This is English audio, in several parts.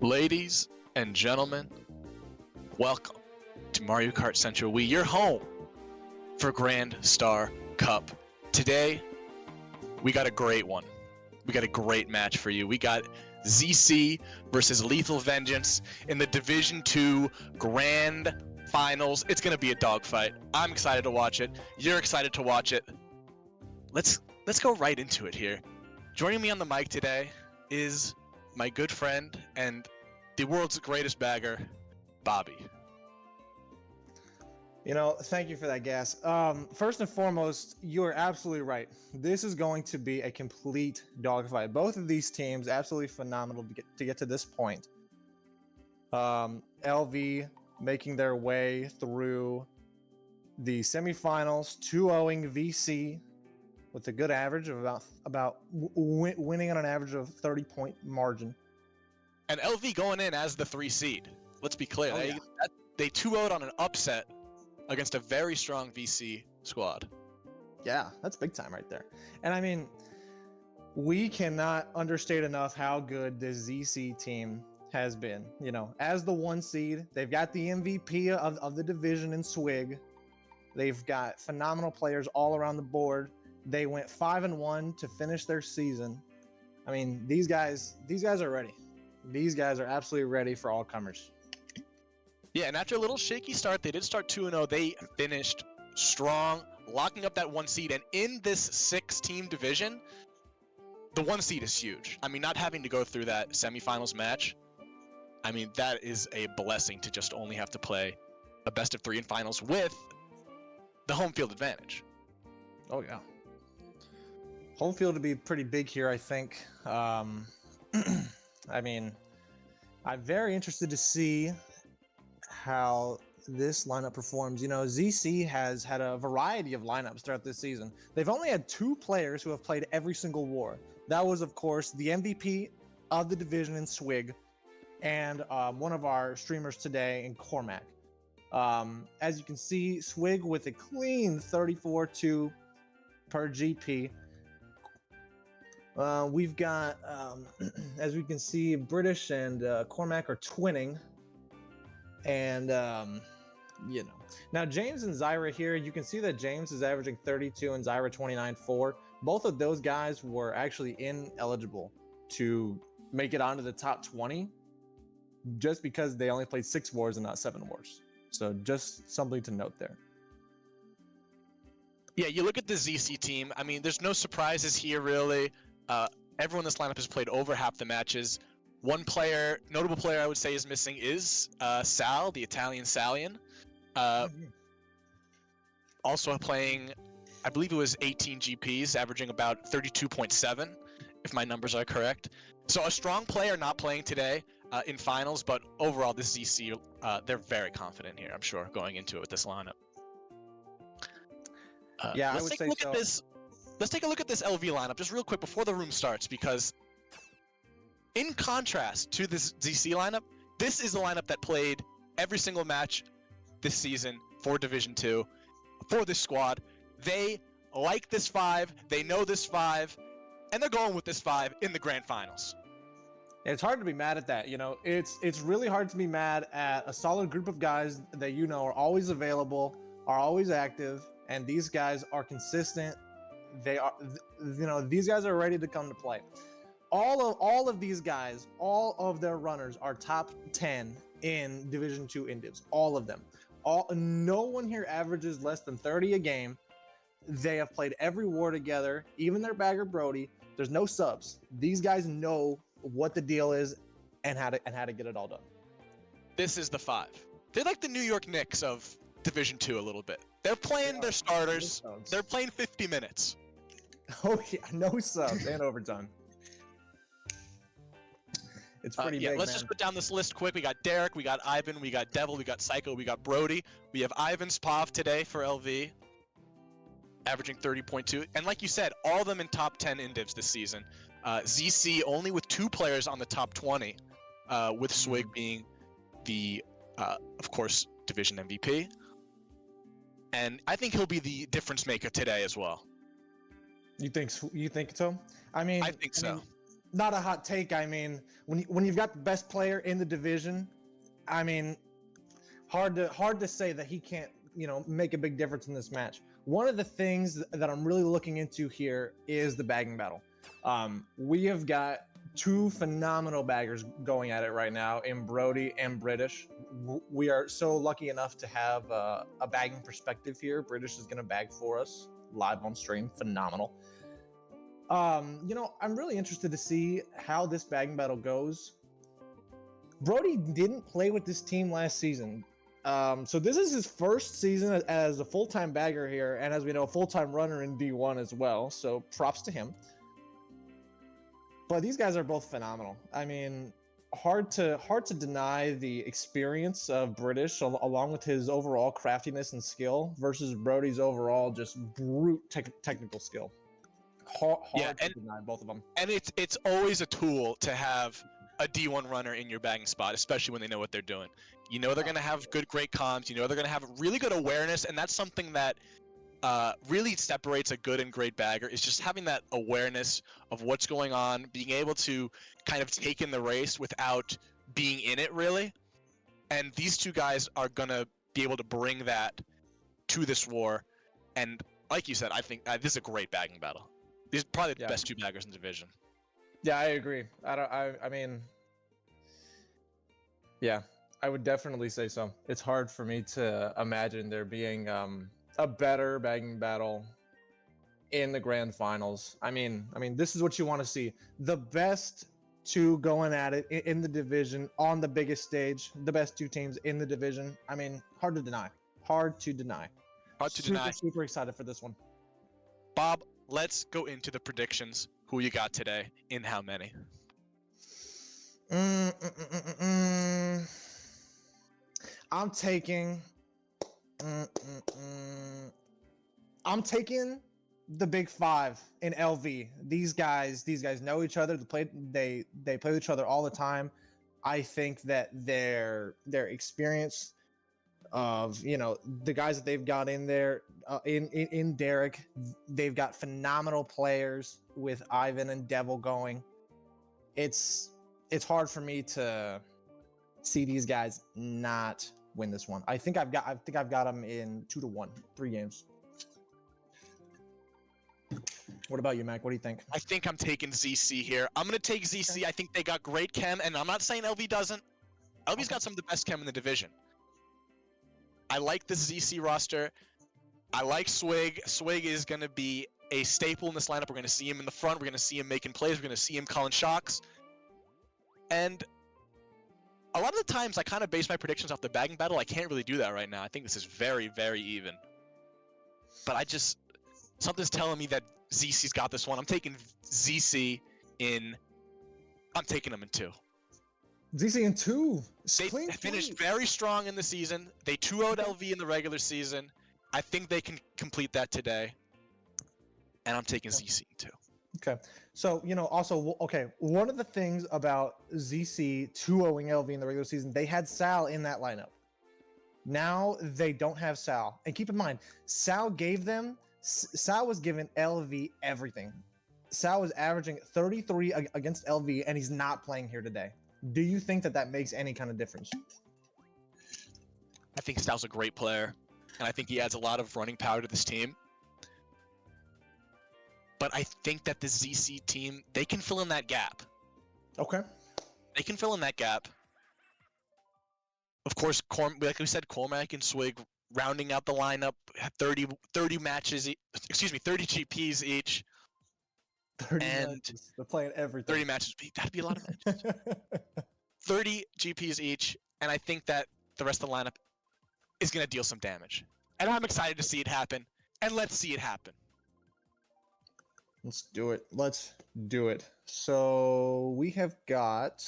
Ladies and gentlemen, welcome to Mario Kart Central Wii, your home for Grand Star Cup. Today, we got a great one. We got a great match for you. We got ZC versus Lethal Vengeance in the Division 2 Grand Finals. It's going to be a dogfight. I'm excited to watch it. You're excited to watch it. Let's go right into it here. Joining me on the mic today is my good friend and the world's greatest bagger, Bobby. You know, thank you for that, Gas. First and foremost, you are absolutely right. This is going to be a complete dogfight. Both of these teams absolutely phenomenal to get to this point. LV making their way through the semifinals, 2-0ing VC with a good average of about winning on an average of 30-point margin. And LV going in as the 3 seed. Let's be clear. They 2-0'd on an upset against a very strong VC squad. Yeah, that's big time right there. And I mean, we cannot understate enough how good this ZC team has been. You know, as the 1 seed, they've got the MVP of the division in Swig. They've got phenomenal players all around the board. They went 5-1 to finish their season. I mean, these guys are ready. These guys are absolutely ready for all comers. Yeah, and after a little shaky start, they did start 2-0. They finished strong, locking up that 1 seed. And in this 6-team division, the 1 seed is huge. I mean, not having to go through that semifinals match, I mean, that is a blessing to just only have to play a best of 3 in finals with the home field advantage. Oh, yeah. Home field would be pretty big here, I think. I mean, I'm very interested to see how this lineup performs. You know, ZC has had a variety of lineups throughout this season. They've only had 2 players who have played every single war. That was, of course, the MVP of the division in Swig and one of our streamers today in Cormac. As you can see, Swig with a clean 34-2 per GP. We've got, as we can see, British and Cormac are twinning. And, you know. Now, James and Zyra here, you can see that James is averaging 32 and Zyra 29.4. Both of those guys were actually ineligible to make it onto the top 20 just because they only played 6 wars and not 7 wars. So just something to note there. Yeah, you look at the ZC team. I mean, there's no surprises here, really. Everyone in this lineup has played over half the matches. One player, notable player I would say is missing is Sal, the Italian Salian. Also playing, I believe it was 18 GPs, averaging about 32.7, if my numbers are correct. So a strong player not playing today in finals, but overall this ZC, they're very confident here, I'm sure, going into it with this lineup. Yeah, I would say so. Let's take a look at this LV lineup just real quick before the room starts, because in contrast to this ZC lineup, this is the lineup that played every single match this season for Division 2, for this squad. They like this 5, they know this 5, and they're going with this 5 in the grand finals. It's hard to be mad at that. You know, it's really hard to be mad at a solid group of guys that you know are always available, are always active, and these guys are consistent. They are, you know, these guys are ready to come to play. All of these guys, all of their runners are top 10 in Division 2 indivs. All of them. No one here averages less than 30 a game. They have played every war together, even their bagger Brody. There's no subs. These guys know what the deal is and how to get it all done. This is the 5. They're like the New York Knicks of Division 2 a little bit. They're playing their starters. They're playing 50 minutes. Oh yeah, no subs and overtime. It's pretty big, let's man. just put down this list quick. We got Derek, we got Ivan, we got Devil, we got Psycho, we got Brody. We have Ivan Spav today for LV, averaging 30.2. And like you said, all of them in top 10 in divs this season. ZC only with 2 players on the top 20, with Swig being the, of course, division MVP. And I think he'll be the difference maker today as well. You think so? I think so. Not a hot take. I mean, when you've got the best player in the division, I mean, hard to say that he can't, make a big difference in this match. One of the things that I'm really looking into here is the bagging battle. We have got 2 phenomenal baggers going at it right now in Brody and British. We are so lucky enough to have a bagging perspective here. British is going to bag for us live on stream. Phenomenal. I'm really interested to see how this bagging battle goes. Brody didn't play with this team last season. So this is his first season as a full-time bagger here, and as we know, a full-time runner in D1 as well. So props to him. But these guys are both phenomenal. I mean, hard to deny the experience of British along with his overall craftiness and skill versus Brody's overall just brute technical skill. Hard to deny both of them. And it's always a tool to have a D1 runner in your bagging spot, especially when they know what they're doing. They're going to have great comms. They're going to have really good awareness, and that's something that really separates a good and great bagger, is just having that awareness of what's going on, being able to kind of take in the race without being in it, really. And these 2 guys are going to be able to bring that to this war. And like you said, I think this is a great bagging battle. These are probably the best 2 baggers in the division. Yeah, I agree. I would definitely say so. It's hard for me to imagine there being a better bagging battle in the grand finals. I mean, this is what you want to see. The best 2 going at it in the division on the biggest stage. The best 2 teams in the division. I mean, hard to deny. Super excited for this one. Bob, let's go into the predictions. Who you got today? In how many? I'm taking the big 5 in LV. These guys know each other. They play with each other all the time. I think that their experience of the guys that they've got in there in Derek, they've got phenomenal players with Ivan and Devil going. It's hard for me to see these guys not win this one. I think I've got them in 2-1, 3 games. What about you, Mac? What do you think? I think I'm taking ZC here. I'm going to take ZC. Okay. I think they got great chem, and I'm not saying LV doesn't. LV's got some of the best chem in the division. I like the ZC roster. I like Swig. Swig is going to be a staple in this lineup. We're going to see him in the front. We're going to see him making plays. We're going to see him calling shocks. And a lot of the times I kind of base my predictions off the bagging battle. I can't really do that right now. I think this is very, very even. But something's telling me that ZC's got this one. I'm taking ZC in. I'm taking them in 2. ZC in 2. They finished very strong in the season. They 2-0'd LV in the regular season. I think they can complete that today. And I'm taking ZC in 2. Okay. So, also, one of the things about ZC 2-0ing LV in the regular season, they had Sal in that lineup. Now they don't have Sal. And keep in mind, Sal was giving LV everything. Sal was averaging 33 against LV, and he's not playing here today. Do you think that makes any kind of difference? I think Sal's a great player, and I think he adds a lot of running power to this team. But I think that the ZC team, they can fill in that gap. Okay. They can fill in that gap. Of course, like we said, Cormac and Swig rounding out the lineup, 30 matches, 30 GPs each. 30 and matches. They're playing everything. 30 matches. That'd be a lot of matches. 30 GPs each, and I think that the rest of the lineup is going to deal some damage. And I'm excited to see it happen, and let's see it happen. Let's do it. Let's do it. So we have got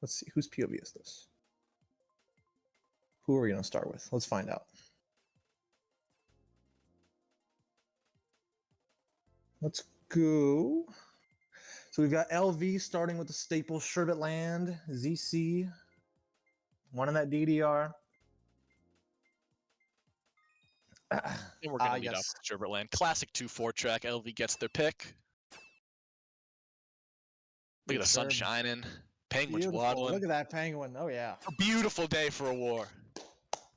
let's see, whose POV is this? Who are we gonna start with? Let's find out. Let's go. So we've got LV starting with the staple Sherbet Land, ZC, one in that DDR. And we're going to meet up with Sherbet Land. Classic 2-4 track. LV gets their pick. Look at the sun shining. Penguins waddling. Look at that penguin. Oh, yeah. A beautiful day for a war.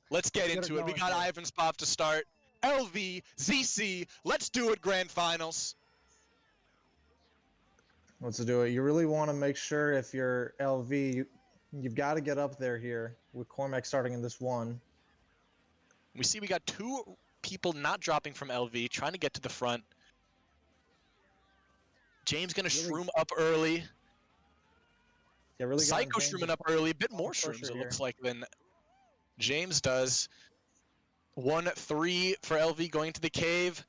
Let's get into it. We got Ivan's Pop to start. LV, ZC, let's do it, grand finals. Let's do it. You really want to make sure if you're LV, you've got to get up there here with Cormac starting in this one. We see we got two people not dropping from LV, trying to get to the front. James going to shroom up early. Yeah, really. Psycho shrooming up early. A bit more shrooms, it looks like, than James does. 1-3 for LV going to the cave.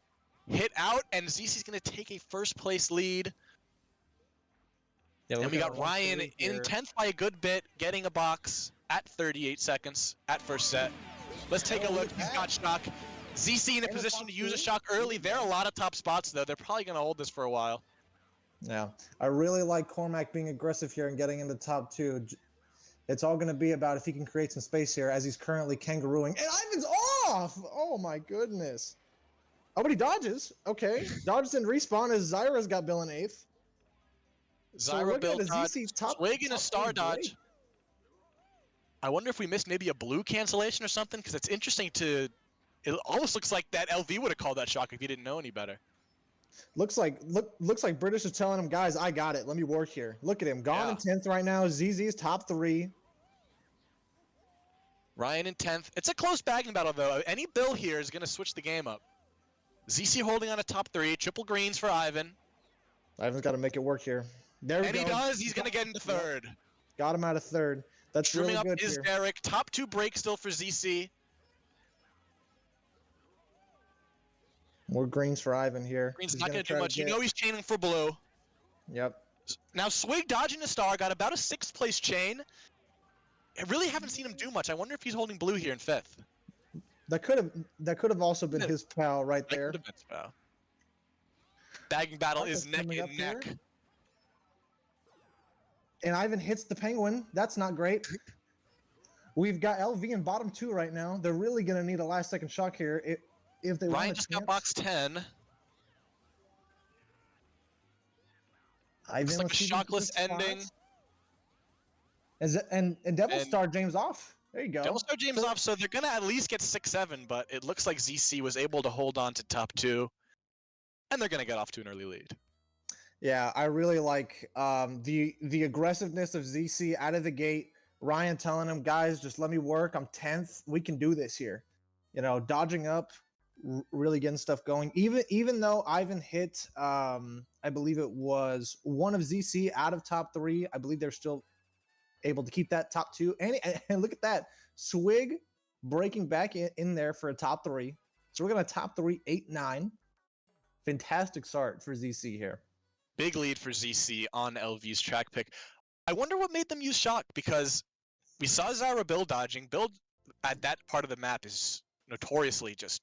Hit out, and ZC's going to take a first place lead. Yeah, and we got Ryan in 10th by a good bit, getting a box at 38 seconds at first set. Let's take a look. He's got shock. ZC in a position to use a shock early. There are a lot of top spots, though. They're probably going to hold this for a while. Yeah, I really like Cormac being aggressive here and getting into top two. It's all going to be about if he can create some space here, as he's currently kangarooing. And Ivan's off! Oh, my goodness. Oh, but he dodges. Okay. Dodges and respawn as Zyra's got Bill in 8th. Zyra build dodge. Swig in a star dodge. I wonder if we missed maybe a blue cancellation or something, because it's interesting to... It almost looks like that LV would have called that shock if he didn't know any better. Looks like British is telling him, guys, I got it. Let me work here. Look at him. Gone in 10th right now. ZZ's top 3. Ryan in 10th. It's a close bagging battle, though. Any Bill here is going to switch the game up. ZC holding on a top 3. Triple greens for Ivan. Ivan's got to make it work here. There we go. And he does. He's going to get into 3rd. Got him out of 3rd. That's really good up is Derek. Top 2 break still for ZC. More greens for Ivan here. Green's not going to do much. You know he's chaining for blue. Yep. Now Swig dodging a star. Got about a 6th place chain. I really haven't seen him do much. I wonder if he's holding blue here in 5th. That could have also been his pal right there. That could have been his pal. Bagging battle is neck and neck. Here. And Ivan hits the penguin. That's not great. We've got LV in bottom 2 right now. They're really going to need a last-second shock here if they want. Ryan just got box 10. Ivan, looks like a shockless ending. And Devil Star James off. There you go. Devil Star James off, so they're going to at least get 6-7, but it looks like ZC was able to hold on to top 2, and they're going to get off to an early lead. Yeah, I really like the aggressiveness of ZC out of the gate. Ryan telling him, guys, just let me work. I'm 10th. We can do this here. You know, dodging up, really getting stuff going. Even though Ivan hit, I believe it was one of ZC out of top 3. I believe they're still able to keep that top 2. And look at that. Swig breaking back in there for a top 3. So we're going to top 3, 8-9. Fantastic start for ZC here. Big lead for ZC on LV's track pick. I wonder what made them use shock, because we saw Zyra build dodging. Build at that part of the map is notoriously just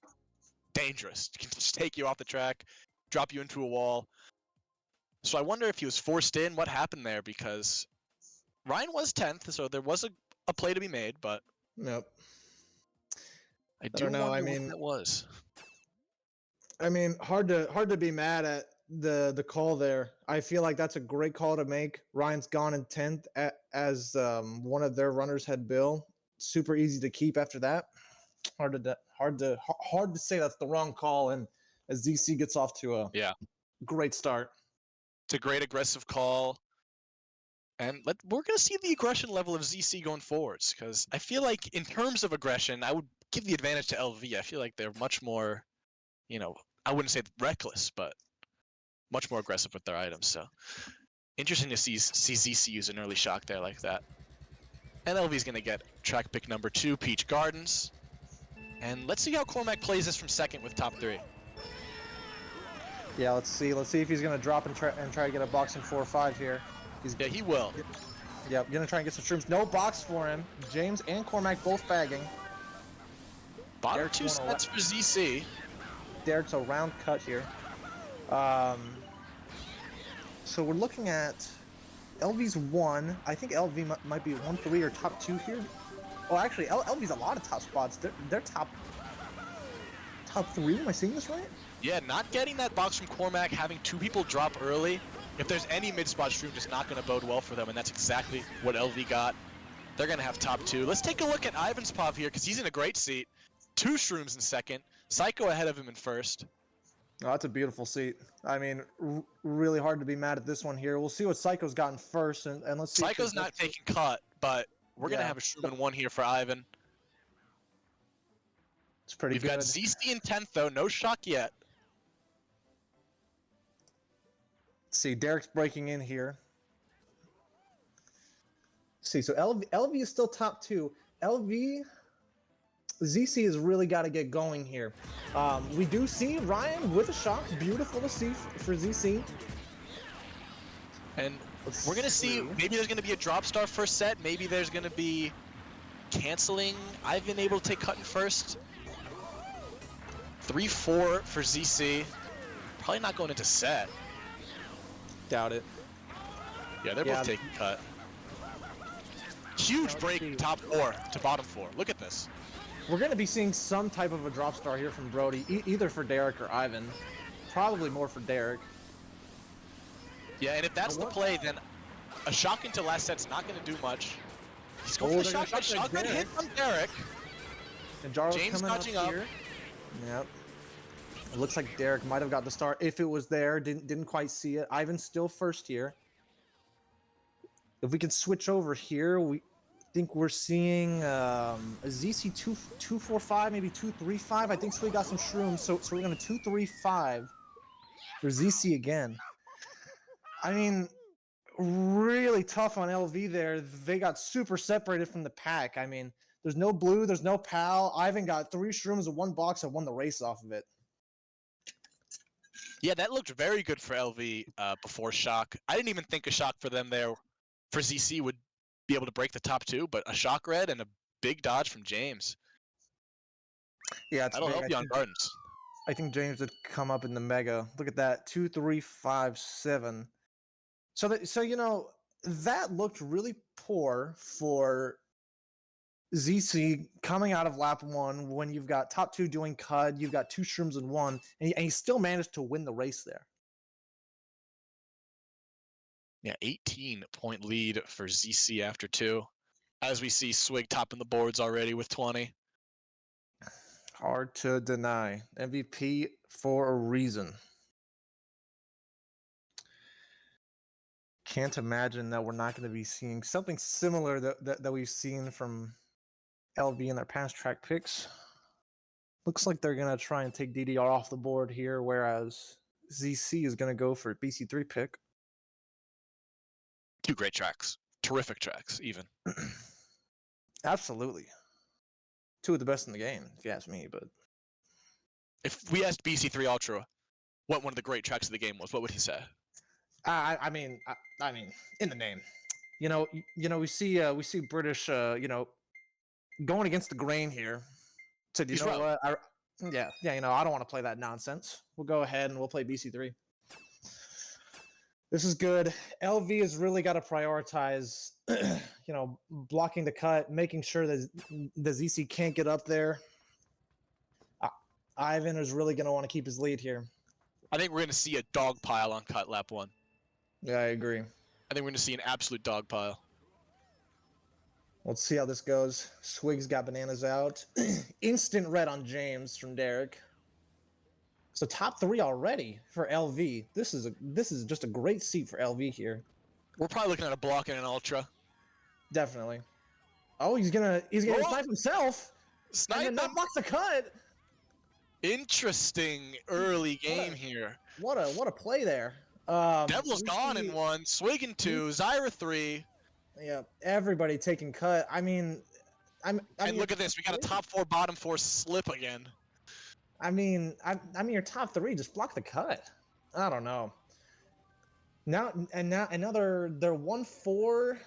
dangerous. It can just take you off the track, drop you into a wall. So I wonder if he was forced in, what happened there, because Ryan was 10th, so there was a play to be made, but nope. I don't know. I mean, what that was. I mean, hard to be mad at the call there. I feel like that's a great call to make. Ryan's gone in 10th as one of their runners had Bill. Super easy to keep after that. Hard to say that's the wrong call, and as ZC gets off to a great start. It's a great aggressive call. And we're going to see the aggression level of ZC going forwards, because I feel like in terms of aggression, I would give the advantage to LV. I feel like they're much more, I wouldn't say reckless, but much more aggressive with their items. So interesting to see ZC use an early shock there like that. And LV's going to get track pick number 2, Peach Gardens. And let's see how Cormac plays this from second with top 3. Yeah, let's see if he's gonna drop and try to get a box in 4 or 5 here. Yeah, he will. Yep, gonna try and get some shrooms. No box for him. James and Cormac both bagging. Bottom 2 sets for ZC. Derek's a round cut here. So we're looking at LV's 1. I think LV might be 1-3 or top 2 here. Oh, actually, LV's a lot of top spots. They're top 3. Am I seeing this right? Yeah, not getting that box from Cormac, having 2 people drop early. If there's any mid-spot shroom, just not going to bode well for them, and that's exactly what LV got. They're going to have top 2. Let's take a look at Ivan's pop here, because he's in a great seat. 2 shrooms in second. Psycho ahead of him in first. Oh, that's a beautiful seat. I mean, really hard to be mad at this one here. We'll see what Psycho's gotten first, and let's see. Psycho's not taking cut, but we're going to have a shroom in 1 here for Ivan. It's pretty good. We've got ZC in 10th, though. No shock yet. See, Derek's breaking in here. See, so LV is still top 2. ZC has really got to get going here. We do see Ryan with a shock. Beautiful to see for ZC. And we're going to see, maybe there's going to be a drop star first set. Maybe there's going to be canceling. Ivan able to take cut in first. 3-4 for ZC. Probably not going into set. Doubt it. Yeah, they're both taking cut. Huge break top 4 to bottom 4. Look at this. We're going to be seeing some type of a drop star here from Brody, either for Derek or Ivan. Probably more for Derek. Yeah, and if that's the play, then a shock into last set's not going to do much. He's going for the shotgun. Shotgun hit from Derek. And Jaro's James nudging up. Yep. It looks like Derek might have got the star if it was there. Didn't quite see it. Ivan's still first here. If we can switch over here, we think we're seeing a ZC 2-4-5, maybe 2-3-5. I think Swig got some shrooms, so we're going to 2-3-5 for ZC again. I mean, really tough on LV there. They got super separated from the pack. I mean, there's no blue, there's no pal. Ivan got 3 shrooms in 1 box and won the race off of it. Yeah, that looked very good for LV before shock. I didn't even think a shock for them there for ZC would be able to break the top 2, but a shock red and a big dodge from James. Yeah, that'll help you on gardens. I think James would come up in the mega. Look at that, 2-3-5-7. So you know, that looked really poor for ZC coming out of lap 1 when you've got top 2 doing CUD, you've got 2 shrooms in 1, and he still managed to win the race there. Yeah, 18-point lead for ZC after 2. As we see Swig topping the boards already with 20. Hard to deny. MVP for a reason. Can't imagine that we're not going to be seeing something similar that we've seen from LV in their past track picks. Looks like they're going to try and take DDR off the board here, whereas ZC is going to go for BC3 pick. 2 great tracks. Terrific tracks, even. Absolutely. 2 of the best in the game, if you ask me, but... If we asked BC3 Ultra what one of the great tracks of the game was, what would he say? I mean, in the name. You know, we see British, going against the grain here. Said, you know what? Yeah, you know, I don't want to play that nonsense. We'll go ahead and we'll play BC3. This is good. LV has really got to prioritize, blocking the cut, making sure that the ZC can't get up there. Ivan is really going to want to keep his lead here. I think we're going to see a dog pile on cut lap 1. Yeah, I agree. I think we're going to see an absolute dog pile. Let's see how this goes. Swig's got bananas out. Instant red on James from Derek. So top 3 already for LV. This is just a great seat for LV here. We're probably looking at a block and an ultra. Definitely. Oh, he's gonna snipe himself and Snipe then not him! block the cut. Interesting early game here. What a play there. Devil's We gone see- in 1, Swig in 2, Zyra 3. Yeah, everybody taking cut. I mean, And look at this, we got a top 4, bottom 4 slip again. I mean, your top 3 just block the cut. I don't know. Now they're 1-4.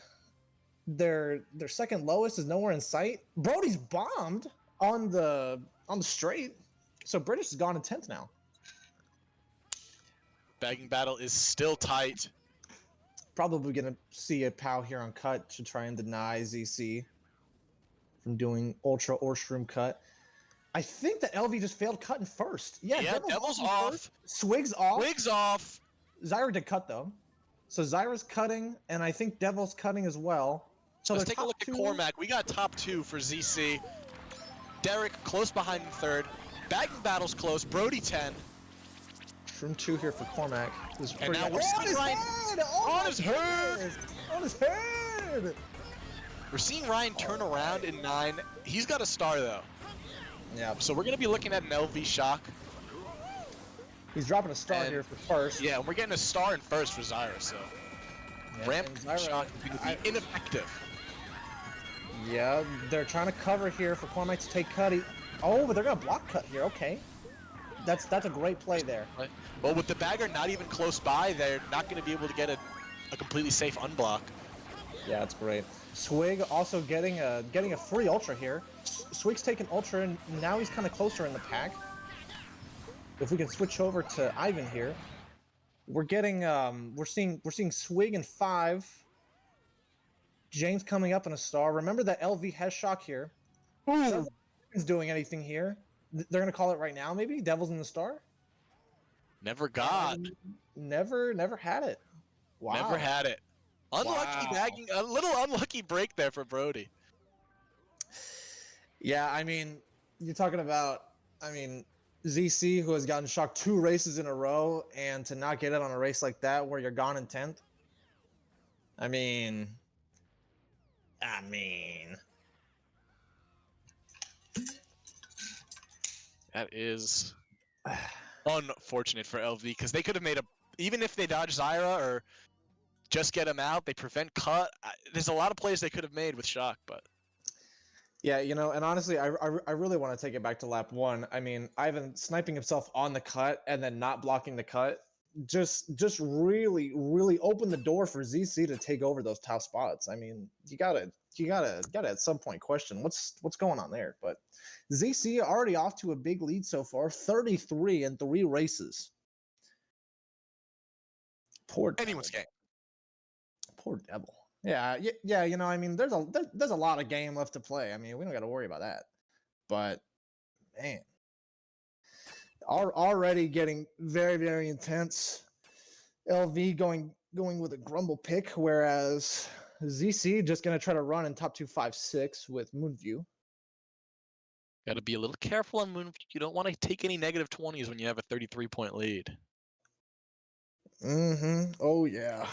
Their second lowest is nowhere in sight. Brody's bombed on the straight, so British has gone in 10th now. Bagging battle is still tight. Probably gonna see a POW here on cut to try and deny ZC from doing ultra or shroom cut. I think that LV just failed cut in first. Yeah, Devil's off. First. Swig's off. Swig's off. Zyra did cut though. So Zyra's cutting, and I think Devil's cutting as well. So let's take a look at Cormac. We got top 2 for ZC. Derek close behind in 3rd. Bagging battle's close. Brody 10. Shroom 2 here for Cormac. And now we're seeing Ryan on his head. On his head. We're seeing Ryan turn around in 9. He's got a star though. Yeah. So we're gonna be looking at an LV shock. He's dropping a star here for first. Yeah, we're getting a star in first for Zyra. So ramp shock is gonna be ineffective. Yeah, they're trying to cover here for Cormac to take cut. Oh, but they're gonna block cut here. Okay. That's a great play there. Well, with the bagger not even close by, they're not going to be able to get a completely safe unblock. Yeah, that's great. Swig also getting a free ultra here. Swig's taking ultra, and now he's kind of closer in the pack. If we can switch over to Ivan here, we're getting we're seeing Swig in 5. James coming up in a star. Remember that LV has shock here. Ooh. Is doing anything here? They're gonna call it right now. Maybe Devil's in the star. Never got. Never had it. Wow. Never had it. Unlucky bagging. A little unlucky break there for Brody. Yeah, I mean, you're talking about. I mean, ZC who has gotten shocked 2 races in a row, and to not get it on a race like that where you're gone in 10th. I mean. That is unfortunate for LV because they could have made even if they dodge Zyra or just get him out, they prevent cut. There's a lot of plays they could have made with shock, but yeah, you know, and honestly, I really want to take it back to lap 1. I mean, Ivan sniping himself on the cut and then not blocking the cut just really opened the door for ZC to take over those top spots. I mean, you gotta at some point question what's going on there. But ZC already off to a big lead so far, 33 in 3 races. Poor anyone's game. Poor Devil. Yeah. You know, I mean, there's a lot of game left to play. I mean, we don't got to worry about that. But man, already getting very intense. LV going with a grumble pick, whereas ZC just gonna try to run in top 2, 5, 6 with Moonview. Got to be a little careful on Moonview. You don't want to take any negative 20s when you have a 33-point lead. Oh yeah.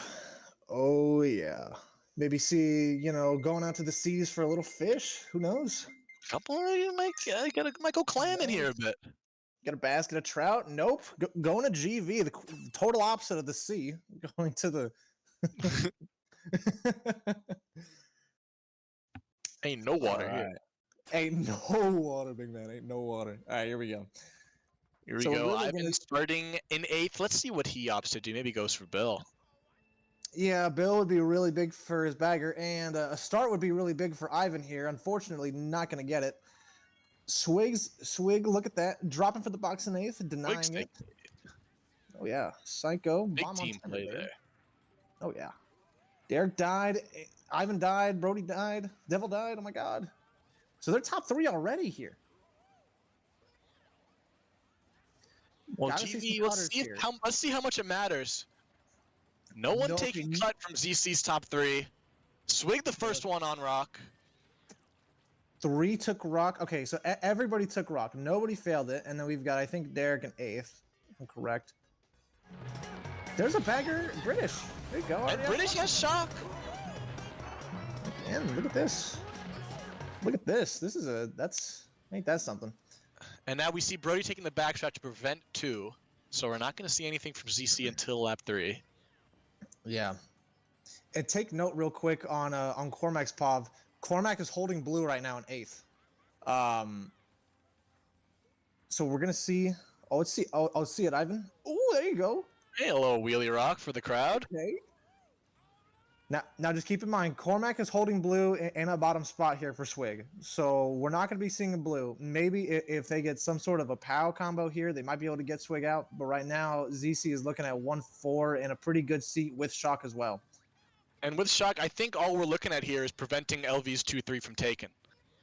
Maybe see, you know, going out to the seas for a little fish. Who knows? Couple of you might go clam in here a bit. Get a basket of trout? Nope. Going to GV, the total opposite of the sea. Going to the. Ain't no water here. Ain't no water, big man. Ain't no water. All right, here we go. Here we go. Ivan starting in 8th. Let's see what he opts to do. Maybe he goes for Bill. Yeah, Bill would be really big for his bagger, and a start would be really big for Ivan here. Unfortunately, not going to get it. Swig, look at that. Dropping for the box in 8th, denying it. Oh, yeah. Psycho. Big team play there. Oh, yeah. Derek died. Ivan died. Brody died. Devil died. Oh, my God. So they're top 3 already here. Well, GV, let's see how much it matters. No one taking cut from ZC's top 3. Swig the first one on rock. 3 took rock. Okay, so everybody took rock. Nobody failed it. And then we've got, I think, Derek in 8th. If I'm correct. There's a bagger British. There you go. And Yeah. British has shock. And look at this. Look at this. This is ain't that something? And now we see Brody taking the backshot to prevent 2. So we're not going to see anything from ZC until lap 3. Yeah. And take note real quick on Cormac's POV. Cormac is holding blue right now in 8th. So we're gonna see. Oh, let's see. Oh, see it, Ivan. Oh, there you go. Hey, a little wheelie rock for the crowd. Okay. Now just keep in mind, Cormac is holding blue in a bottom spot here for Swig. So we're not going to be seeing a blue. Maybe if they get some sort of a POW combo here, they might be able to get Swig out. But right now, ZC is looking at 1-4 in a pretty good seat with shock as well. And with shock, I think all we're looking at here is preventing LV's 2-3 from taking.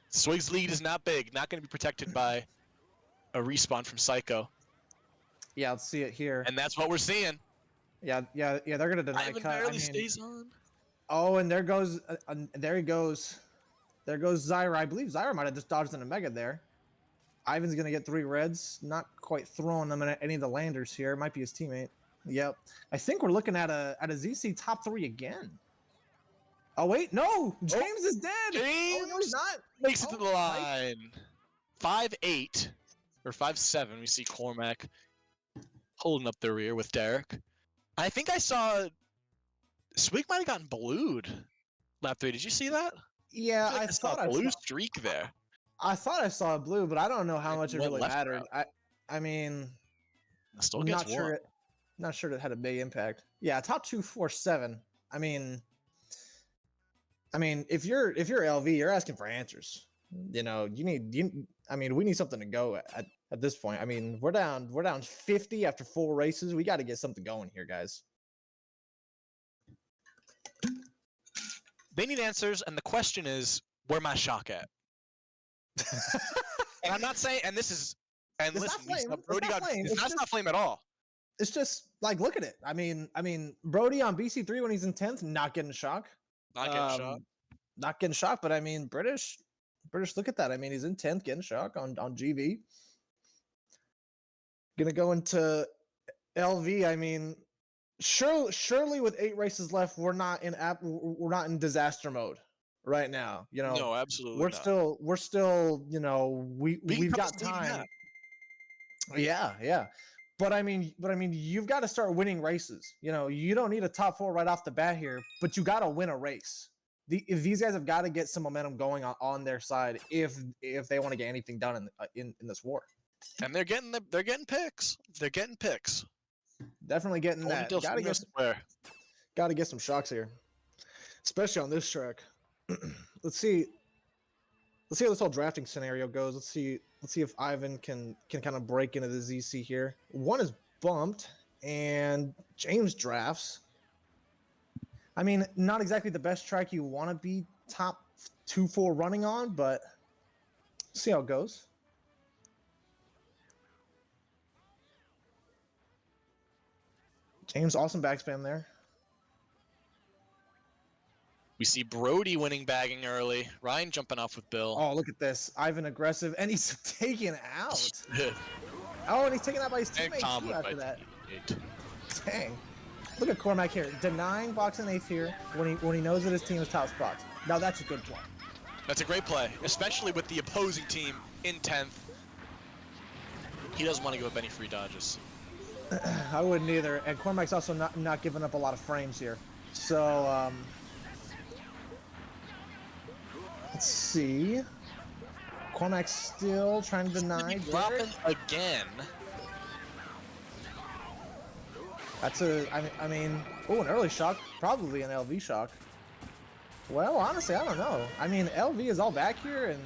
Swig's lead is not big, not going to be protected by a respawn from Psycho. Yeah, let's see it here. And that's what we're seeing. Yeah, they're going to deny Ivan cut. barely stays on. Oh, and there goes, there he goes. There goes Zyra. I believe Zyra might have just dodged an Omega there. Ivan's going to get 3 reds. Not quite throwing them at any of the landers here. Might be his teammate. Yep. I think we're looking at a ZC top 3 again. Oh, wait. No! James is dead! James Oh, no, he's not. makes it to the line. 5-8, or 5-7, we see Cormac holding up the rear with Derek. I think I saw Swig might have gotten blued lap 3. Did you see that? Yeah, I thought saw a blue streak there. I thought I saw a blue, but I don't know how much it Went really left mattered. route. I mean, Still gets not sure one. not sure it had a big impact. Yeah, top 247. I mean, if you're LV, you're asking for answers. You know, we need something to go at this point. I mean, we're down 50 after 4 races. We got to get something going here, guys. They need answers, and the question is, where my shock at? And I'm not saying, and this is, and It's listen, not flame. Brody It's not got, flame. it's It's not, just- not flame at all. It's just like, look at it. I mean, Brody on BC3 when he's in 10th, not getting shock. Not getting shot. Not getting shocked, but I mean, British, look at that. I mean, he's in 10th getting shock on GV. Gonna go into LV. I mean, surely with 8 races left, we're not in disaster mode right now. You know, No, absolutely we're not. still, you know, we've got time. Yeah. But I mean, you've got to start winning races. You know, you don't need a top 4 right off the bat here, but you got to win a race. If these guys have got to get some momentum going on their side if they want to get anything done in this war. And they're getting picks. They're getting picks. Definitely getting that. Got to get some shocks here, especially on this track. Let's see how this whole drafting scenario goes. Let's see if Ivan can kind of break into the ZC here. 1 is bumped, and James drafts. I mean, not exactly the best track you want to be top 2-4 running on, but see how it goes. James, awesome backspam there. We see Brody winning bagging early. Ryan jumping off with Bill. Oh, look at this. Ivan aggressive, and he's taken out. Oh, and he's taken out by his teammates too after that. Dang. Look at Cormac here, denying box in 8th here when he knows that his team is top spots. Now that's a good play. That's a great play, especially with the opposing team in 10th. He doesn't want to give up any free dodges. I wouldn't either. And Cormac's also not giving up a lot of frames here. So, let's see. Cormac's still trying to deny. Dropping again. That's I mean, an early shock, probably an LV shock. Well, honestly, I don't know. I mean, LV is all back here, and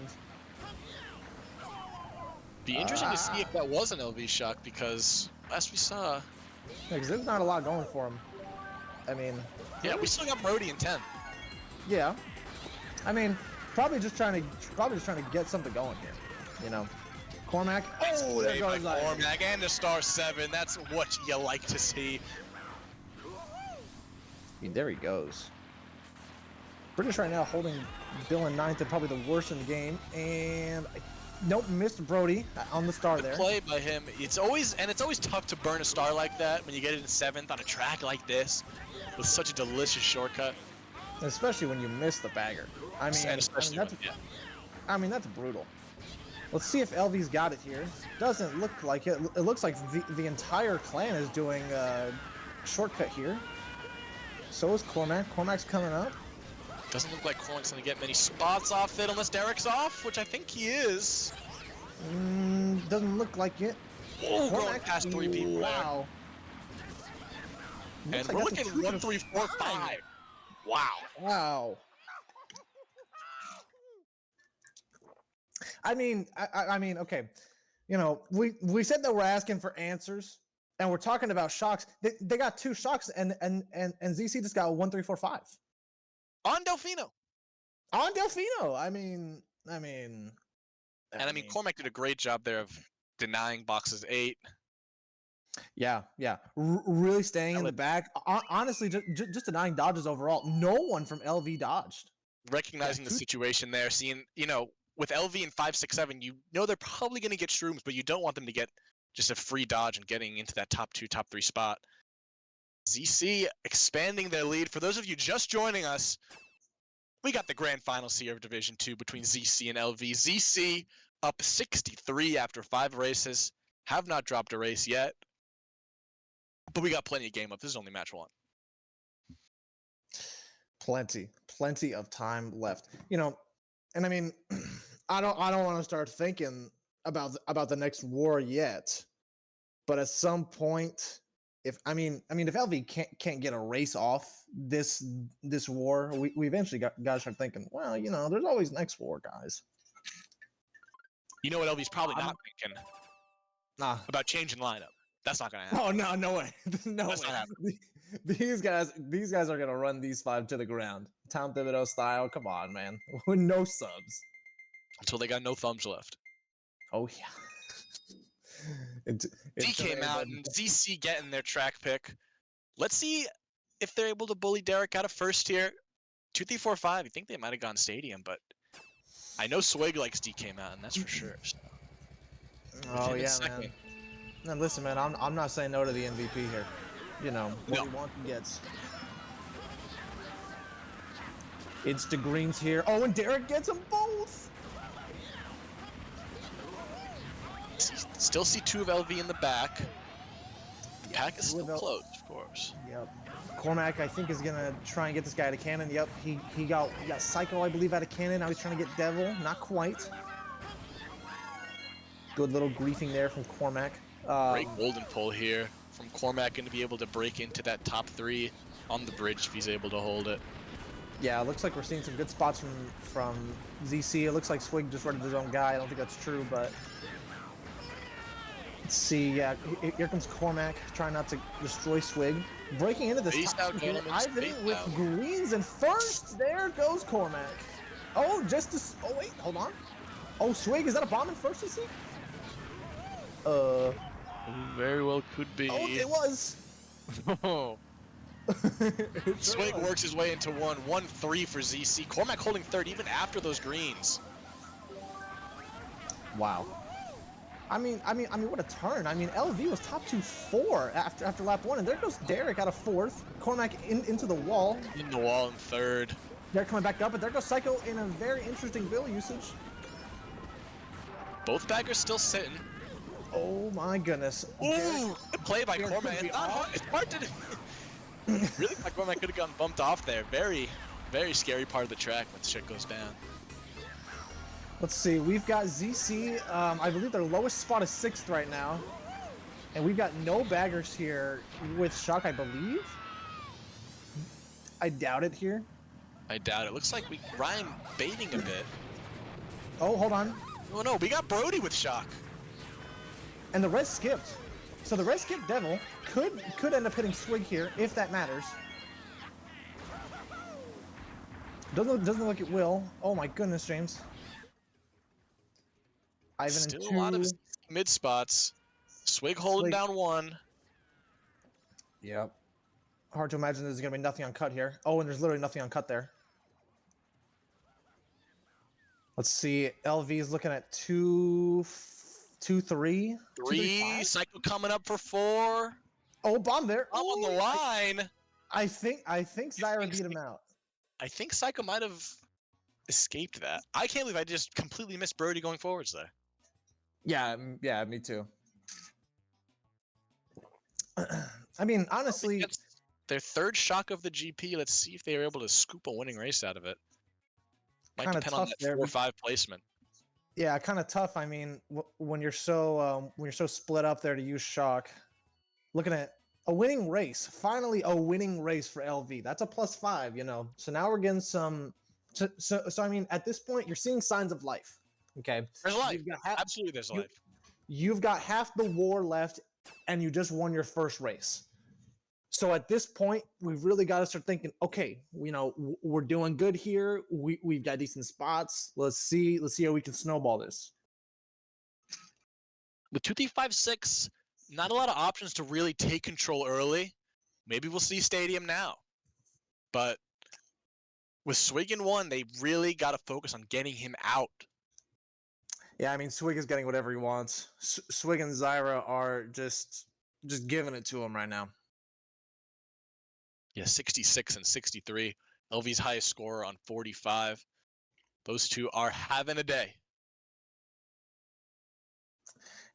be interesting to see if that was an LV shock, because last we saw, because there's not a lot going for him. I mean, yeah, we still got Brody in 10th. Yeah, I mean, probably just trying to get something going here, you know. Cormac. Oh, there goes Cormac and a star 7. That's what you like to see. I mean, there he goes. British right now holding Bill in 9th and probably the worst in the game. And I Nope, missed Brody on the star Good there. play by him. It's always tough to burn a star like that when you get it in 7th on a track like this with such a delicious shortcut. Especially when you miss the bagger. I mean, And especially that's when, yeah. I mean that's brutal. Let's see if LV's got it here. Doesn't look like it. It looks like the entire clan is doing a shortcut here. So is Cormac. Cormac's coming up. Doesn't look like Cormac's gonna get many spots off it unless Derek's off, which I think he is. Doesn't look like it. Oh, going past 3 people wow. there. And we're looking at 1, 3, 4, 5. Wow. Wow. I mean, okay. You know, we said that we're asking for answers, and we're talking about shocks. They got 2 shocks, and ZC just got 1, 3, 4, 5 On Delfino. on Delfino. I mean, Cormac did a great job there of denying boxes 8. Yeah. Really staying in the back. Honestly, just denying dodges overall. No one from LV dodged. Recognizing the situation there, seeing, you know, with LV and 5, 6, 7, you know they're probably going to get shrooms, but you don't want them to get just a free dodge and getting into that top 2, top 3 spot. ZC expanding their lead. For those of you just joining us, we got the grand finals here of Division 2 between ZC and LV. ZC up 63 after 5 races. Have not dropped a race yet, but we got plenty of game up. This is only match 1. Plenty of time left. You know, and I mean, I don't want to start thinking about the next war yet, but at some point, if LV can't get a race off this war, we eventually got to start thinking, well, you know, there's always next war, guys. You know what LV's probably not thinking? About changing lineup. That's not gonna happen. Oh no way, no That's way. not happening. These guys are gonna run these 5 to the ground, Tom Thibodeau style. Come on, man. No subs. Until they got no thumbs left. Oh yeah. D came out and ZC getting their track pick. Let's see if they're able to bully Derek out of first here. 2, 3, 4, 5. I think they might have gone stadium, but I know Swig likes DK Mountain, that's for sure. So. Oh yeah, man. Now listen, man, I'm not saying no to the MVP here. You know, what he wants he gets. It's the greens here. Oh, and Derek gets them both. Still see 2 of LV in the back. The pack is still close, of course. Yep. Cormac, I think, is gonna try and get this guy out of cannon. Yep, he got Psycho, I believe, out of cannon. Now he's trying to get Devil. Not quite. Good little griefing there from Cormac. Great golden pull here from Cormac, going to be able to break into that top 3 on the bridge if he's able to hold it. Yeah, it looks like we're seeing some good spots from ZC. It looks like Swig just rented his own guy. I don't think that's true, but let's see. Yeah, here comes Cormac trying not to destroy Swig. Breaking into this top Ivan with greens and first. There goes Cormac. Oh, oh wait, hold on. Oh, Swig, is that a bomb in first, you see? Very well could be. Oh, it was. Swig works his way into 1-3 for ZC. Cormac holding third even after those greens. Wow. I mean, what a turn. I mean, LV was top 2-4 after lap 1, and there goes Derek out of 4th. Cormac into the wall. In the wall in 3rd. Derek coming back up, but there goes Psycho in a very interesting bill usage. Both baggers still sitting. Oh my goodness. Ooh, good play by Cormac. It's hard to really thought Cormac could have gotten bumped off there. Very, very scary part of the track when shit goes down. Let's see, we've got ZC, I believe their lowest spot is 6th right now. And we've got no baggers here with Shock, I believe. I doubt it here. I doubt it. Looks like Ryan baiting a bit. Oh, hold on. Oh no, we got Brody with Shock. And the red skipped. So the red skipped Devil could end up hitting Swig here, if that matters. Doesn't look like it will. Oh my goodness, James. Ivan Still and 2. A lot of mid spots. Swig holding down 1. Yep. Hard to imagine there's gonna be nothing on cut here. Oh, and there's literally nothing on cut there. Let's see. LV is looking at 2-3. 3. Psycho coming up for 4. Oh, bomb there. I'm on the line. I think Zyra beat him out. I think Psycho might have escaped that. I can't believe I just completely missed Brody going forwards there. Yeah, me too. I mean, honestly, That's their third shock of the GP. Let's see if they were able to scoop a winning race out of it. Might kinda depend on tough that there, 4 or 5 placement. yeah, kind of tough. I mean, when you're so split up there to use shock, looking at a winning race, finally a winning race for LV. That's a +5, you know. So now we're getting some. So I mean, at this point, you're seeing signs of life. Okay, There's life. You've got half, Absolutely, there's life. you've got half the war left, and you just won your first race. So at this point, we've really got to start thinking, okay, you know, we're doing good here. We've got decent spots. Let's see how we can snowball this. With 2-3-5-6, not a lot of options to really take control early. Maybe we'll see Stadium now. But with Swig in 1, they really got to focus on getting him out. Yeah, I mean, Swig is getting whatever he wants. Swig and Zyra are just giving it to him right now. Yeah, 66 and 63. LV's highest scorer on 45. Those two are having a day.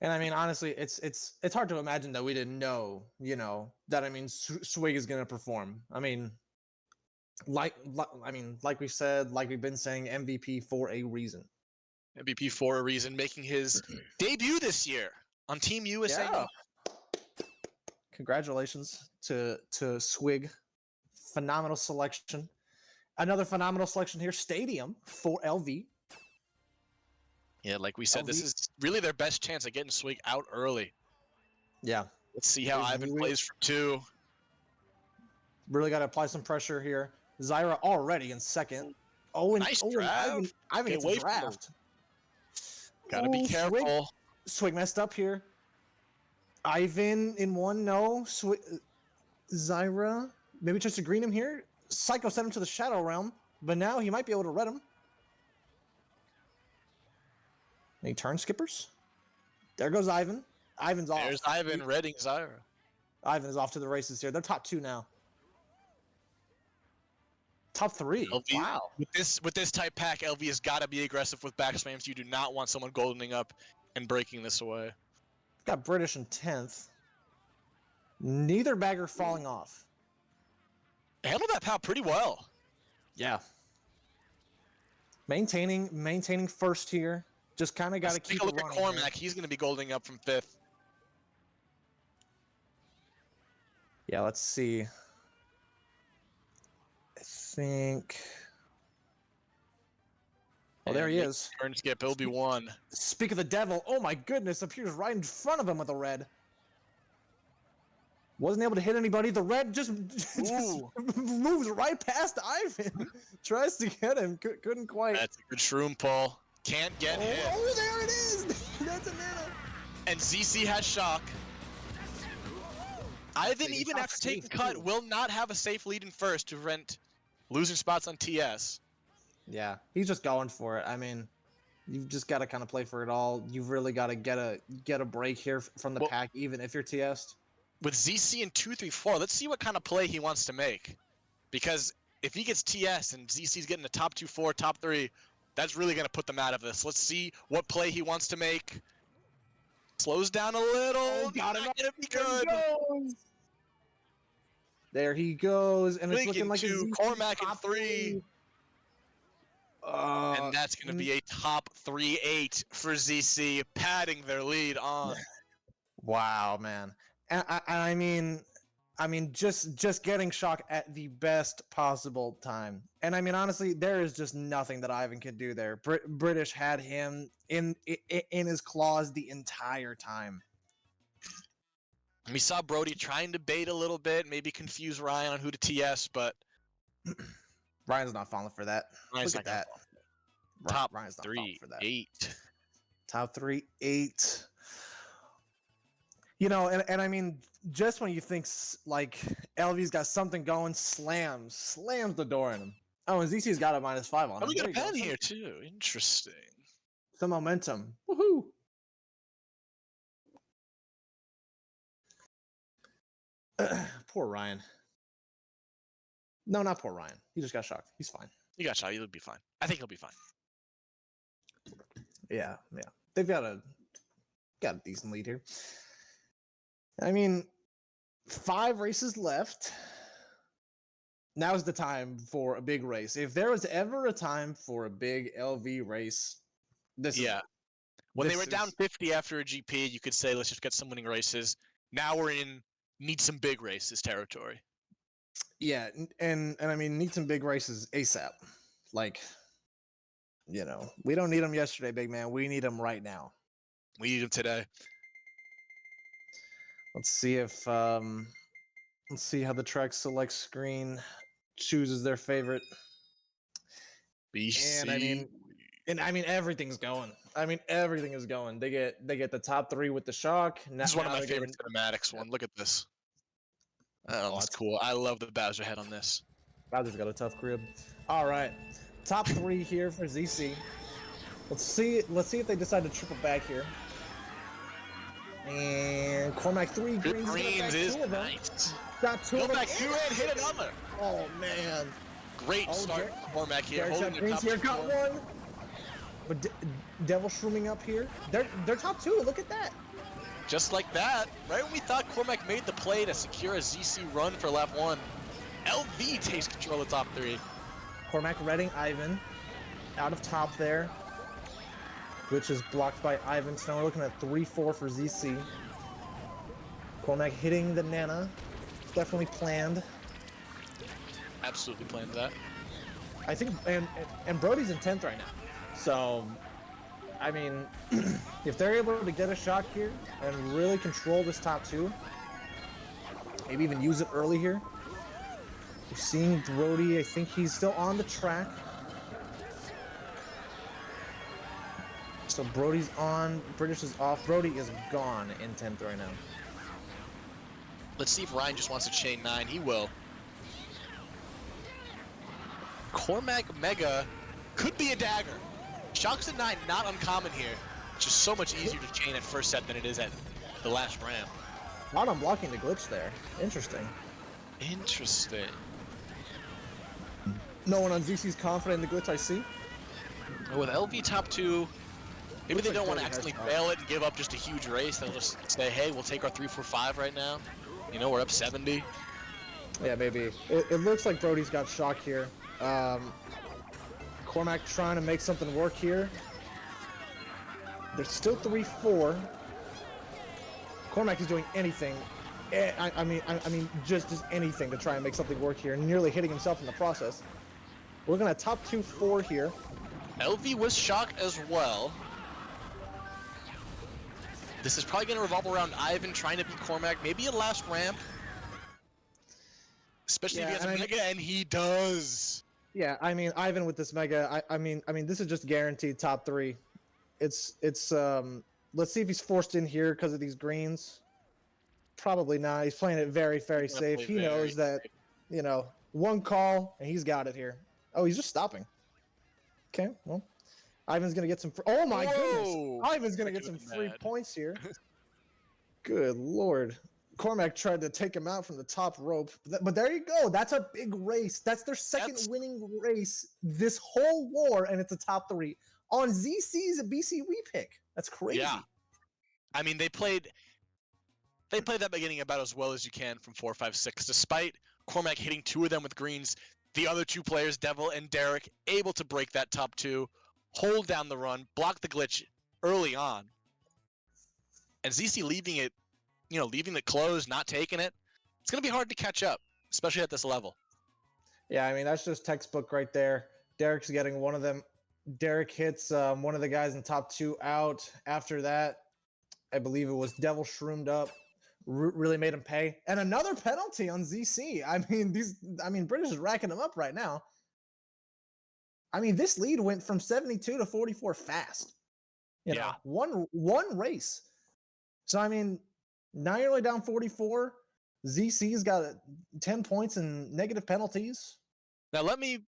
And I mean, honestly, it's hard to imagine that we didn't know, you know, that I mean, Swig is going to perform. I mean, like we said, like we've been saying, MVP for a reason. MVP for a reason, making his debut this year on Team USA. Yeah. Congratulations to Swig. Phenomenal selection. Another phenomenal selection here. Stadium for LV. Yeah, like we said, this is really their best chance at getting Swig out early. Yeah. Let's see how Ivan plays from 2. Really got to apply some pressure here. Zyra already in second. Oh, and nice draft. Ivan gets a draft. Gotta be careful. Swig messed up here. Ivan in 1, no. Zyra maybe tries to green him here. Psycho sent him to the Shadow Realm, but now he might be able to red him. Any turn skippers? There goes Ivan. Ivan's off. There's Ivan redding Zyra. Ivan is off to the races here. They're top 2 now. Top 3. LV, wow. With this type pack, LV has got to be aggressive with back spams. You do not want someone goldening up and breaking this away. Got British in 10th. Neither bagger falling off. Handled that POW pretty well. Yeah. Maintaining first here. Just kind of got to keep Take a look it at running Cormac. here. He's going to be golding up from 5th. Yeah, let's see. I think. Oh, there he is. Turn skip. He'll be 1. Speak of the devil. Oh my goodness, appears right in front of him with a red. Wasn't able to hit anybody. The red just moves right past Ivan. Tries to get him. Couldn't quite. That's a good shroom pull. Can't get hit. Oh, there it is. That's a nano. And ZC has shock. Ivan, even after taking cut, will not have a safe lead in first to prevent losing spots on TS. Yeah, he's just going for it. I mean, you've just got to kind of play for it all. You've really got to get a break here from the pack, even if you're TS'd. With ZC in 2-3-4, let's see what kind of play he wants to make. Because if he gets TS and ZC's getting the top 2-4, top 3, that's really going to put them out of this. Let's see what play he wants to make. Slows down a little. Oh, got him. Gonna be good. There he goes, and it's looking like a Cormac in 3. And that's going to be a top 3-8 for ZC, padding their lead on. Wow, man. And I mean, just getting shock at the best possible time. And I mean, honestly, there is just nothing that Ivan could do there. British had him in his claws the entire time. We saw Brody trying to bait a little bit, maybe confuse Ryan on who to TS, but Ryan's not falling for that. Ryan's Look at that. Top Ryan's not 3-8. Top 3-8. You know, and I mean, just when you think like LV's got something going, slams the door in him. Oh, and ZC's got a -5 on Oh, him. we got There a you go. pen here too. Interesting. Some momentum. Woohoo! Poor Ryan. No, not poor Ryan. He just got shocked. He's fine. You got shot. You'll be fine. I think he'll be fine. Yeah. They've got a decent lead here. I mean, 5 races left. Now's the time for a big race. If there was ever a time for a big LV race, this is it. When they This were down is- 50 after a GP, you could say, let's just get some winning races. Now we're in need some big races territory. Yeah, and I mean, need some big races ASAP. Like, we don't need them yesterday, big man. We need them right now. We need them today. Let's see if let's see how the track select screen chooses their favorite. BC. And I mean everything's going. I mean everything is going. They get the top 3 with the shock. This is one of my favorite cinematics. Look at this. Oh, that's cool. I love the Bowser head on this. Bowser's got a tough crib. All right, top 3 here for ZC. Let's see if they decide to triple back here. And Cormac 3 Good greens is nice. Got 2 of them. Go back 2 and hit another. Oh man. Great start, Cormac here. Derek's Holding got greens here, got 4. one. But Devil shrooming up here. They're top 2. Look at that. Just like that, right when we thought Cormac made the play to secure a ZC run for lap 1, LV takes control of top 3. Cormac reading Ivan out of top there, which is blocked by Ivan. So now we're looking at 3-4 for ZC. Cormac hitting the Nana. Definitely planned. Absolutely planned that. I think, and Brody's in 10th right now. So, I mean, if they're able to get a shot here and really control this top 2, maybe even use it early here. We're seeing Brody. I think he's still on the track. So Brody's on, British is off. Brody is gone in 10th right now. Let's see if Ryan just wants to chain 9. He will. Cormac Mega could be a dagger. Shocks at 9, not uncommon here. It's just so much easier to chain at first set than it is at the last ramp. Not unblocking the glitch there. Interesting. Interesting. No one on ZC's confident in the glitch, I see. With LV top 2, maybe they like don't want to Brody has accidentally fail it and give up just a huge race. They'll just say, hey, we'll take our 3-4-5 right now. We're up 70. Yeah, maybe. It looks like Brody's got shock here. Cormac trying to make something work here. There's still 3-4. Cormac is doing anything. I mean, just anything to try and make something work here. Nearly hitting himself in the process. We're gonna top 2-4 here. LV was shock as well. This is probably going to revolve around Ivan trying to beat Cormac. Maybe a last ramp. Especially if he has a mega, and he does. Yeah, I mean, Ivan with this mega, I mean, this is just guaranteed top 3. It's let's see if he's forced in here because of these greens. Probably not. He's playing it very, very safe. He knows that, one call and he's got it here. Oh, he's just stopping. Okay, well, Ivan's gonna get some. Oh my goodness! Ivan's gonna get some free points here. Good lord! Cormac tried to take him out from the top rope, but there you go. That's a big race. That's their second winning race this whole war, and it's a top 3 on ZC's BCWii pick. That's crazy. Yeah, I mean they played that beginning about as well as you can from 4, 5, 6. Despite Cormac hitting 2 of them with greens, the other 2 players, Devil and Derek, able to break that top 2, hold down the run, block the glitch early on, and ZC leaving it. Leaving it closed, not taking it. It's going to be hard to catch up, especially at this level. Yeah, I mean, that's just textbook right there. Derek's getting one of them. Derek hits one of the guys in top 2 out. After that, I believe it was Devil shroomed up. Really made him pay. And another penalty on ZC. I mean, British is racking them up right now. I mean, this lead went from 72 to 44 fast. You know, one race. So, I mean, now you're only down 44. ZC's got 10 points in negative penalties. Now let me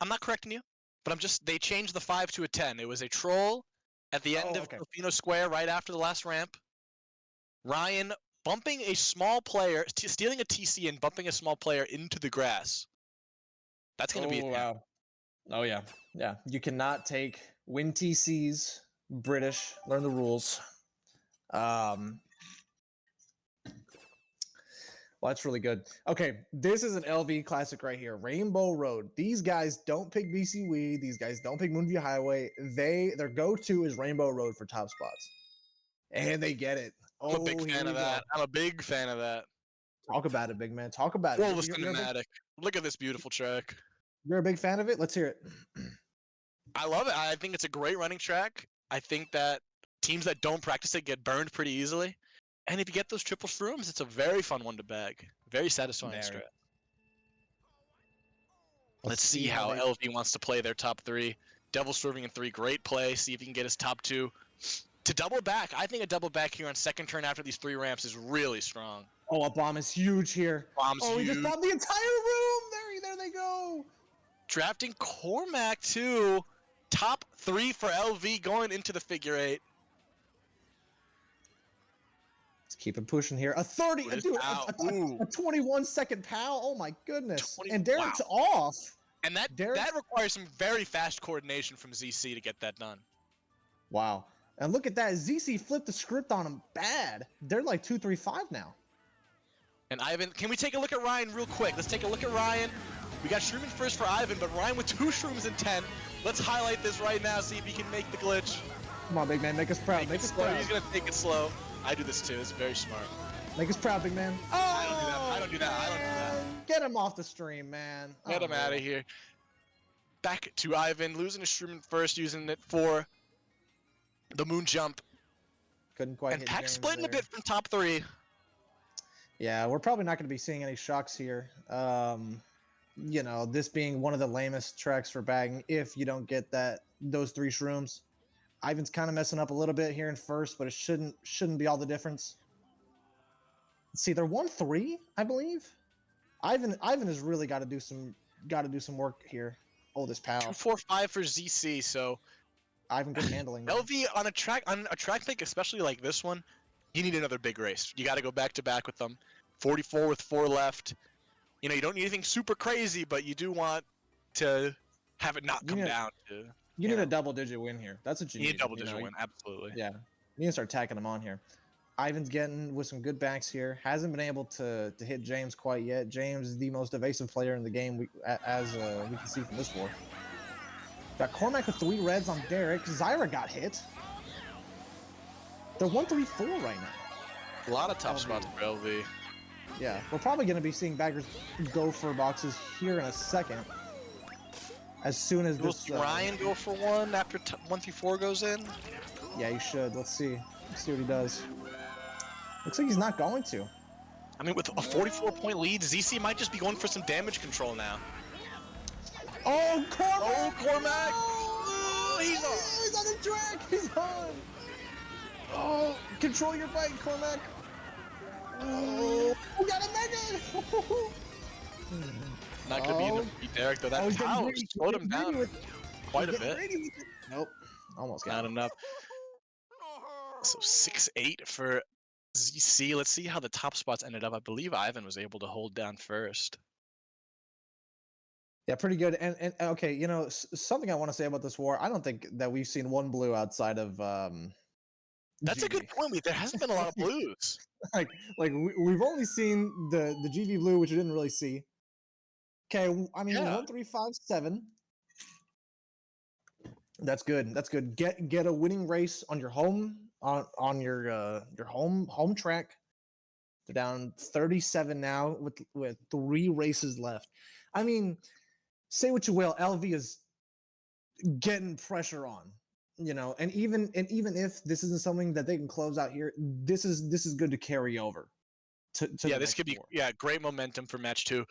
I'm not correcting you, but they changed the 5 to a 10. It was a troll at the end of okay. Tofino Square right after the last ramp. Ryan bumping a small player, stealing a TC and bumping a small player into the grass. That's going to be a 10. Wow. Oh yeah. Yeah. You cannot take win TCs, British, learn the rules. Well, that's really good. Okay, this is an LV classic right here. Rainbow Road. These guys don't pick BCWii. These guys don't pick Moonview Highway. Their go-to is Rainbow Road for top spots. And they get it. I'm a big fan of that. I'm a big fan of that. Talk about it, big man. Talk about it. Roll the cinematic. Look at this beautiful track. You're a big fan of it? Let's hear it. I love it. I think it's a great running track. I think that teams that don't practice it get burned pretty easily. And if you get those triple shrooms, it's a very fun one to bag. Very satisfying strat. Let's see how LV wants to play their top 3. Devil swerving in 3, great play. See if he can get his top 2. To double back, I think a double back here on second turn after these 3 ramps is really strong. Oh, a bomb is huge here. Bomb's huge. He just bombed the entire room. There they go. Drafting Cormac too. Top 3 for LV going into the figure 8. Let's keep it pushing here. A 30, dude, a 21-second POW. Oh my goodness. And Derek's off. And that requires some very fast coordination from ZC to get that done. Wow. And look at that. ZC flipped the script on him bad. They're like 2-3-5 now. And Ivan, can we take a look at Ryan real quick? Let's take a look at Ryan. We got Shrooming first for Ivan, but Ryan with 2 Shrooms in 10. Let's highlight this right now, see if he can make the glitch. Come on, big man, make us proud. Make us proud. He's gonna take it slow. I do this too. It's very smart. Make us proud, big man. Oh, I don't do that. Get him off the stream, man. Get him out of here. Back to Ivan, losing his Shrooming first, using it for the moon jump. Couldn't quite hit And Pack James splitting there. a bit from top 3. Yeah, we're probably not going to be seeing any shocks here. You know, this being one of the lamest tracks for bagging if you don't get those 3 shrooms. Ivan's kind of messing up a little bit here in first, but it shouldn't be all the difference. Let's see, they're 1-3, I believe. Ivan has really got to do some work here. Oh, this POW. 2-4-5 for ZC, so Ivan good handling. LV on a track pick, especially like this one, you need another big race. You got to go back to back with them. 44 with 4 left. You know, you don't need anything super crazy, but you do want to have it not come down to. You need a double-digit win here. That's what you need. You need a double-digit win, absolutely. Yeah, you need to start tacking them on here. Ivan's getting with some good backs here. Hasn't been able to hit James quite yet. James is the most evasive player in the game, as we can see from this war. Got Cormac with 3 reds on Derek. Zyra got hit. They're 1-3-4 right now. A lot of top spots for LV. Yeah, we're probably going to be seeing baggers go for boxes here in a second. As soon as Will Ryan go for one after 1-4 goes in? Yeah, he should. Let's see. Let's see what he does. Looks like he's not going to. I mean, with a 44-point lead, ZC might just be going for some damage control now. Oh, Cormac! Oh, Cormac! Oh, he's on the track! He's on! Oh, control your bike, Cormac! Oh, we got a mega! Not gonna be enough to beat Derek, though. That power slowed him down quite a bit. Nope. Almost got Not enough. So 6-8 for ZC. Let's see how the top spots ended up. I believe Ivan was able to hold down first. Yeah, pretty good. And okay, you know, something I want to say about this war, I don't think that we've seen one blue outside of That's GV. a good point. There hasn't been a lot of blues. like we've only seen the GV blue, which we didn't really see. Okay, I mean 1-3-5-7. That's good. That's good. Get a winning race on your home on your home track. They're down 37 now with 3 races left. I mean, say what you will, LV is getting pressure on, you know, and even if this isn't something that they can close out here, this is good to carry over. To this could be great momentum for match 2.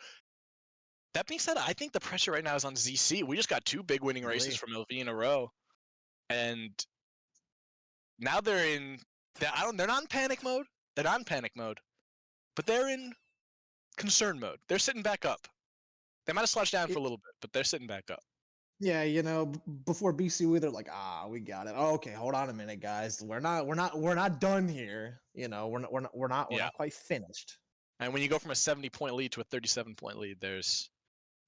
That being said, I think the pressure right now is on ZC. We just got 2 big winning races from LV in a row, and now they're not in panic mode. They're not in panic mode, but they're in concern mode. They're sitting back up. They might have slouched down for a little bit, but they're sitting back up. Yeah, you know, before BCW, they're like, we got it. Oh, okay, hold on a minute, guys. We're not done here. You know, we're not quite finished. And when you go from a 70-point lead to a 37-point lead, there's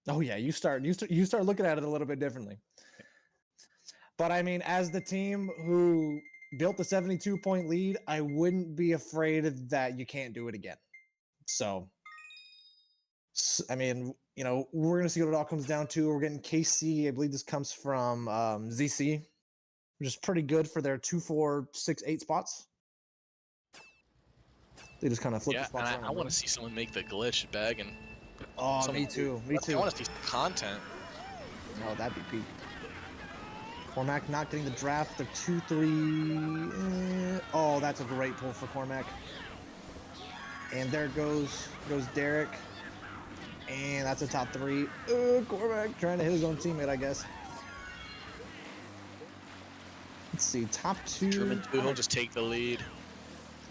Oh yeah, you start looking at it a little bit differently. But I mean, as the team who built the 72-point lead, I wouldn't be afraid that you can't do it again. So I mean, you know, we're gonna see what it all comes down to. We're getting KC. I believe this comes from ZC, which is pretty good for their 2, 4, 6, 8 spots. They just kind of flip the spots around. I want to see someone make the glitch bag and. Oh, me too. Me too. I want to see some content. Oh, that'd be peak. Cormac not getting the draft. They're 2, 3. Oh, that's a great pull for Cormac. And there goes Derek. And that's a top 3. Cormac trying to hit his own teammate, I guess. Let's see, top 2. Truman too, he'll just take the lead.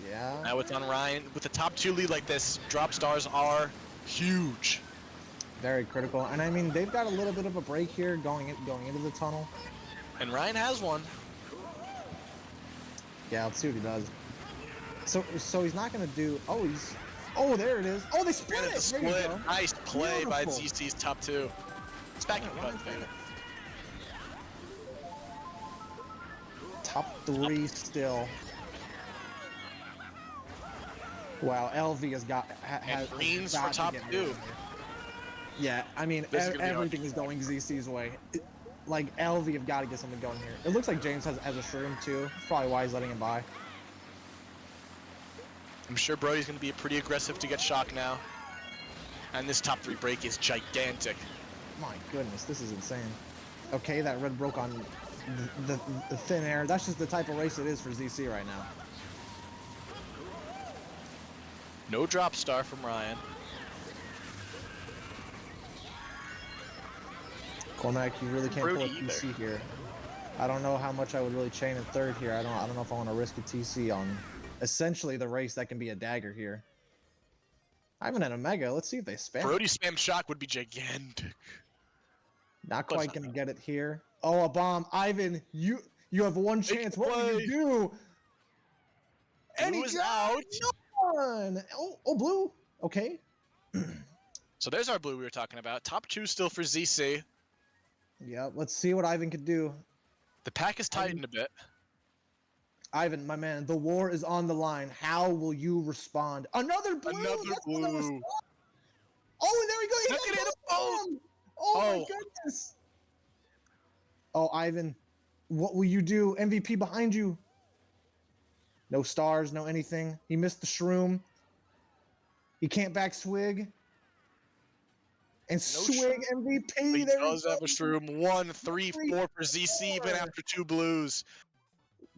Yeah. Now it's on Ryan. With the top 2 lead like this, drop stars are huge. Very critical. And I mean, they've got a little bit of a break here going into the tunnel. And Ryan has one. Yeah, let's see what he does. So he's not going to do... Oh, there it is. Oh, they split it. Split. There you go. Nice play by Beautiful. ZC's top 2. It's back in cut, dude. Top 3 still. Wow, LV has got greens for top 2. Yeah, I mean everything is going ZC's way. Like LV have got to get something going here. It looks like James has a shroom too. That's probably why he's letting him by. I'm sure Brody's going to be pretty aggressive to get shocked now. And this top 3 break is gigantic. My goodness, this is insane. Okay, that red broke on the thin air. That's just the type of race it is for ZC right now. No drop star from Ryan. Cormac, you really can't pull a TC here. I don't know how much I would really chain in third here. I don't know if I want to risk a TC on essentially the race that can be a dagger here. Ivan and Omega, let's see if they spam. Brody spam shock would be gigantic. Not quite gonna get it here. Oh, a bomb. Ivan, you have one chance. What will you do? And Blue is out. None. Oh, blue. Okay. So there's our blue we were talking about. Top 2 still for ZC. Yeah, let's see what Ivan could do. The pack is tightened a bit. Ivan, my man, the war is on the line. How will you respond? Another blue. Another blue. Oh, and there he goes. He got both. Oh my goodness. Oh, Ivan, what will you do? MVP behind you. No stars, no anything. He missed the shroom. He can't back swig. And swig MVP. He does have a shroom. 1, 3, 4 for ZC even after 2 blues.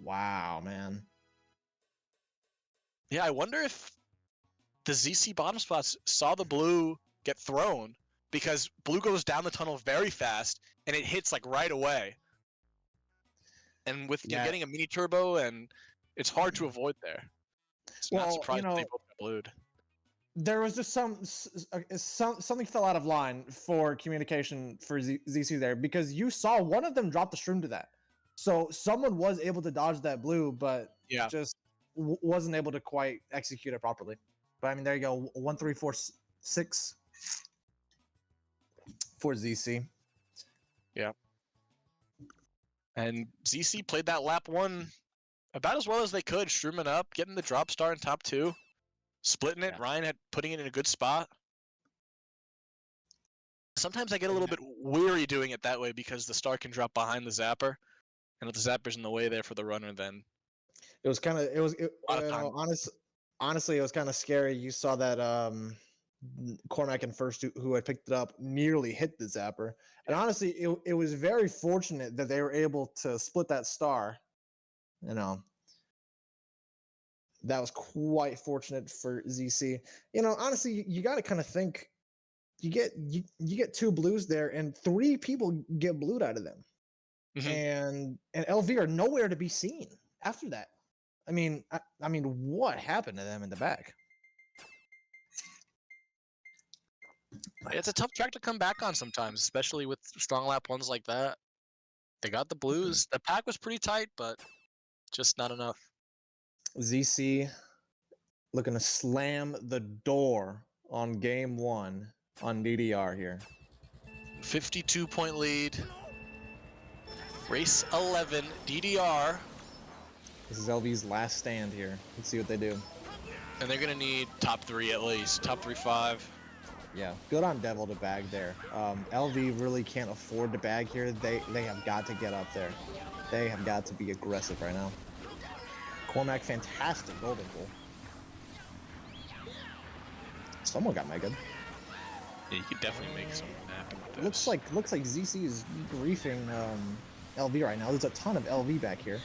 Wow, man. Yeah, I wonder if the ZC bottom spots saw the blue get thrown because blue goes down the tunnel very fast and it hits like right away. And with getting a mini turbo, and it's hard to avoid there. It's not surprising they both got blued. There was just something fell out of line for communication for ZC there, because you saw one of them drop the shroom to that. So someone was able to dodge that blue, but just wasn't able to quite execute it properly. But I mean, there you go. 1, 3, 4, 6 for ZC. Yeah. And ZC played that lap 1 about as well as they could, shrooming up, getting the drop star in top 2. Splitting it, Ryan had putting it in a good spot. Sometimes I get a little bit weary doing it that way because the star can drop behind the zapper, and if the zapper's in the way there for the runner, then it was kind of honestly it was kind of scary. You saw that Cormac in first, who had picked it up, nearly hit the zapper, and honestly, it was very fortunate that they were able to split that star. You know. That was quite fortunate for ZC. You know, honestly, you got to kind of think. You get 2 blues there, and 3 people get blued out of them, and LV are nowhere to be seen after that. I mean, what happened to them in the back? It's a tough track to come back on sometimes, especially with strong lap ones like that. They got the blues. The pack was pretty tight, but just not enough. ZC looking to slam the door on game 1 on DDR here. 52-point lead. Race 11, DDR. This is LV's last stand here. Let's see what they do. And they're gonna need top 3 at least, top 3, 5. Yeah, good on Devil to bag there. LV really can't afford to bag here. They have got to get up there. They have got to be aggressive right now. Cormac, fantastic golden bull. Someone got mega. Yeah, you could definitely make something happen with this. Looks like ZC is griefing LV right now. There's a ton of LV back here.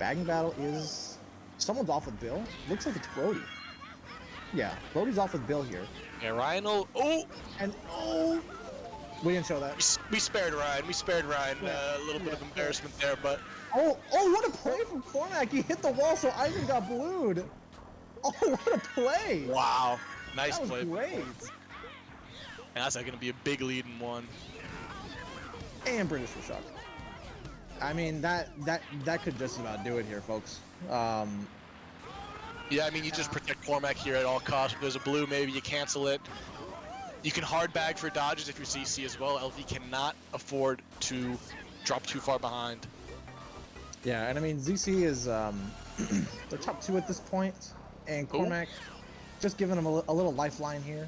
Bagging battle is... Someone's off with Bill. Looks like it's Brody. Yeah, Brody's off with Bill here. Yeah, Ryan will... Oh! And oh! We didn't show that. We spared Ryan. We spared Ryan. A little bit of embarrassment there, but... Oh, what a play from Cormac. He hit the wall, so Ivan got blued. Oh, what a play. Wow. Nice that was play. Great. And that's going to be a big lead in 1. And British was shocked. I mean, that could just about do it here, folks. Yeah, I mean, you just protect Cormac here at all costs. If there's a blue, maybe you cancel it. You can hard bag for dodges if you're CC as well. LV cannot afford to drop too far behind. Yeah, and I mean, ZC is they're top 2 at this point, and Cormac just giving him a little lifeline here.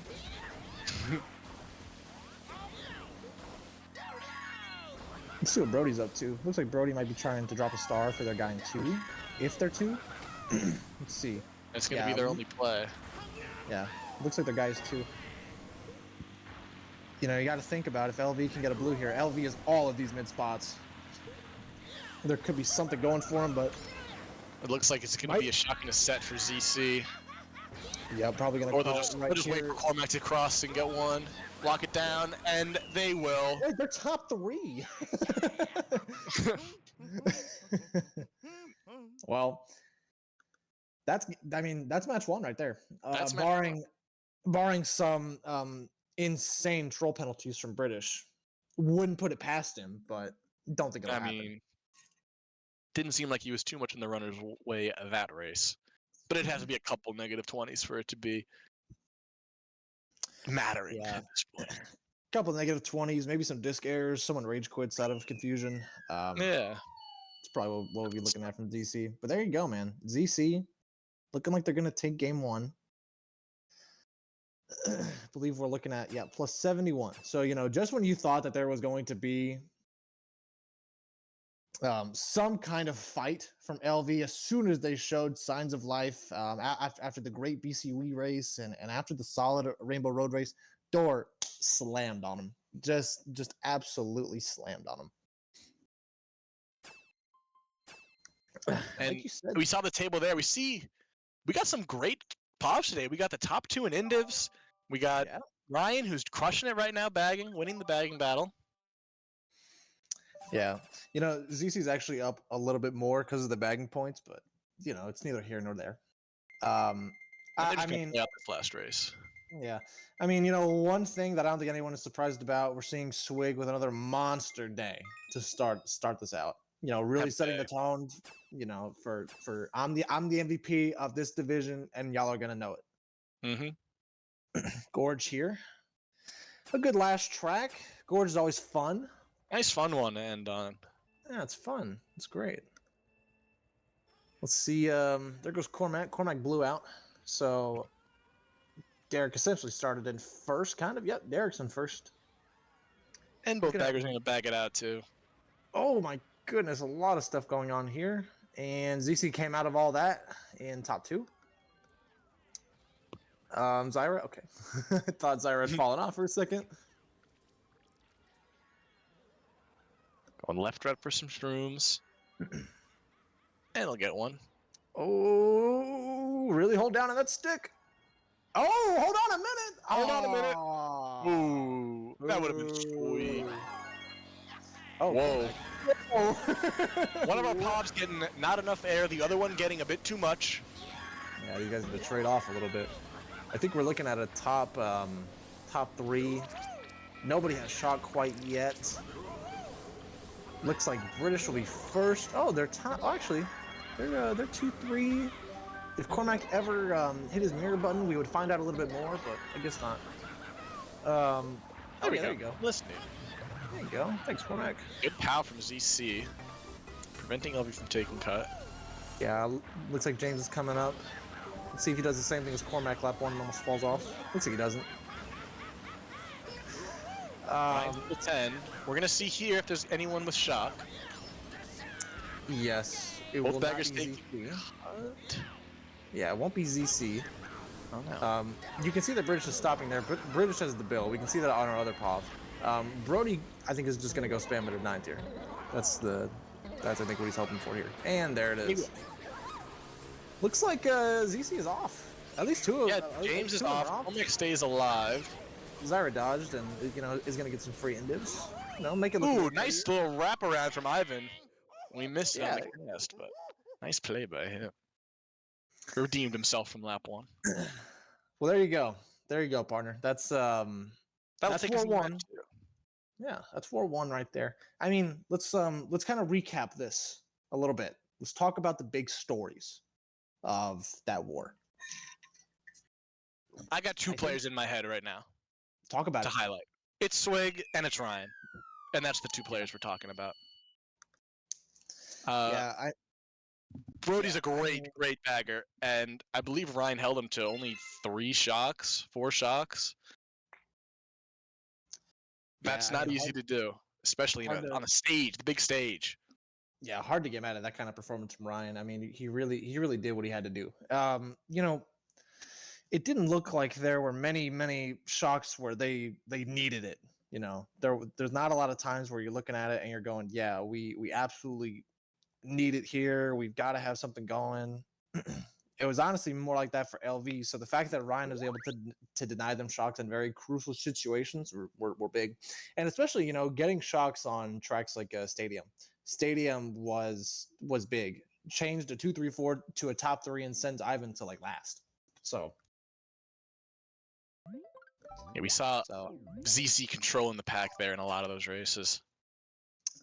Let's see what Brody's up to. Looks like Brody might be trying to drop a star for their guy in 2, if they're 2. Let's see. It's going to be their only play. Yeah, looks like their guy's 2. You know, you got to think about if LV can get a blue here. LV is all of these mid spots. There could be something going for him, but it looks like it's going to be a shocking set for ZC. Yeah, probably going to. Or they'll just wait for Cormac to cross and get one, lock it down, and they will. Wait, they're top 3. Well, that's match 1 right there. Barring some insane troll penalties from British, wouldn't put it past him, but don't think it'll happen. Mean, didn't seem like he was too much in the runner's way of that race, but it has to be a couple negative 20s for it to be mattering at this point. Couple negative 20s, maybe some disc errors, someone rage quits out of confusion. Yeah, it's probably what we'll be looking at from ZC. But there you go, man. ZC looking like they're gonna take game 1. I believe we're looking at plus 71. So you know, just when you thought that there was going to be some kind of fight from LV, as soon as they showed signs of life after the great BCWE race and after the solid Rainbow Road race, door slammed on him. Just absolutely slammed on him. And like you said, we saw the table there. We got some great pops today. We got the top 2 in Indivs. We got Ryan, who's crushing it right now, winning the bagging battle. Yeah, you know, ZC's actually up a little bit more because of the bagging points, but you know, it's neither here nor there. I mean, out this last race. Yeah, I mean, you know, one thing that I don't think anyone is surprised about, we're seeing Swig with another monster day to start this out. You know, really setting the tone. You know, for I'm the MVP of this division, and y'all are gonna know it. Mm-hmm. Gorge here, a good last track. Gorge is always fun. Nice fun one to end on. Yeah, it's fun. It's great. Let's see. There goes Cormac. Cormac blew out. So Derek essentially started in first, kind of. Yep, Derek's in first. And both baggers are going to bag it out, too. Oh, my goodness. A lot of stuff going on here. And ZC came out of all that in top 2. Zyra? Okay. I thought Zyra had fallen off for a second. Going left red for some shrooms. And he'll get one. Oh, really hold down on that stick. Oh, hold on a minute. Hold on a minute. Ooh, that would have been sweet. Oh, whoa. One of our pops getting not enough air, the other one getting a bit too much. Yeah, you guys need to trade off a little bit. I think we're looking at a top top 3. Nobody has shot quite yet. Looks like British will be first. Oh, they're top. Oh, actually, they're 2-3. If Cormac ever hit his mirror button, we would find out a little bit more, but I guess not. Oh yeah, there you go. Listen, dude. There you go. Thanks, Cormac. Good pow from ZC, preventing LV from taking cut. Yeah, looks like James is coming up. Let's see if he does the same thing as Cormac. Lap 1 and almost falls off. Looks like he doesn't. 9-10. We're gonna see here if there's anyone with shock. Yes, it Both will not be baggers taking ZC. cut. Yeah, it won't be ZC. Oh no. You can see that British is stopping there, but British has the bill. We can see that on our other POV. Brody, I think, is just gonna go spam it at 9 tier. That's I think what he's hoping for here. And there it is. Looks like ZC is off. At least two of them. Yeah, James is off. Cormac stays alive. Zyra dodged and is gonna get some free indivs. Make it look. Ooh, nice little wraparound from Ivan. We missed it on the cast, but nice play by him. Redeemed himself from lap 1. Well, there you go. There you go, partner. That's That'll that's take us 4-1. Yeah, that's 4-1 right there. I mean, let's kind of recap this a little bit. Let's talk about the big stories of that war. I got two players in my head right now. Talk about to highlight. It's Swig and it's Ryan, and that's the two players we're talking about. Brody's a great bagger, and I believe Ryan held him to only 4 shocks. That's not easy to do, especially on a stage, the big stage. Yeah, hard to get mad at that kind of performance from Ryan. I mean, he really did what he had to do. It didn't look like there were many shocks where they needed it. There's not a lot of times where you're looking at it and you're going, yeah, we absolutely need it here. We've got to have something going. It was honestly more like that for LV. So the fact that Ryan was able to deny them shocks in very crucial situations were big, and especially getting shocks on tracks like Stadium. Stadium was big. Changed a 2-3-4 to a top 3 and sends Ivan to last. So yeah, we saw ZC controlling the pack there in a lot of those races.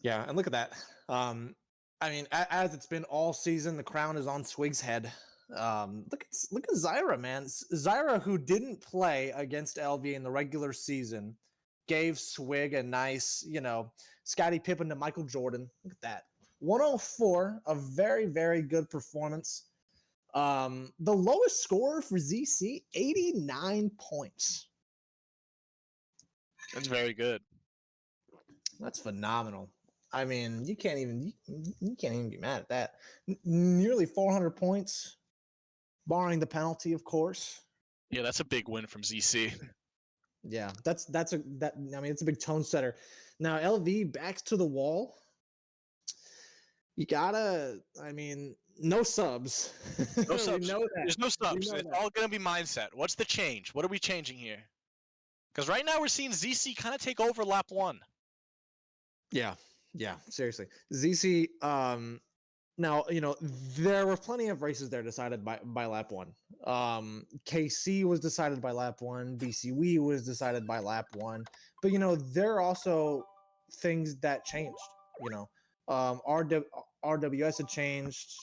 Yeah, and look at that. I mean, as it's been all season, the crown is on Swig's head. Look at Zyra, man. Zyra, who didn't play against LV in the regular season, gave Swig a nice, Scottie Pippen to Michael Jordan. Look at that. 104, a very, very good performance. The lowest score for ZC, 89 points. That's very good. That's phenomenal. I mean, you can't even be mad at that. Nearly 400 points, barring the penalty, of course. Yeah, that's a big win from ZC. Yeah, it's a big tone setter. Now LV backs to the wall. You gotta, no subs. No subs. We know that. There's no subs. It's all gonna be mindset. What's the change? What are we changing here? Because right now we're seeing ZC kind of take over lap 1. Yeah, seriously. ZC, now, there were plenty of races there decided by lap 1. KC was decided by lap 1. BCWii was decided by lap 1. But, there are also things that changed, RWS had changed.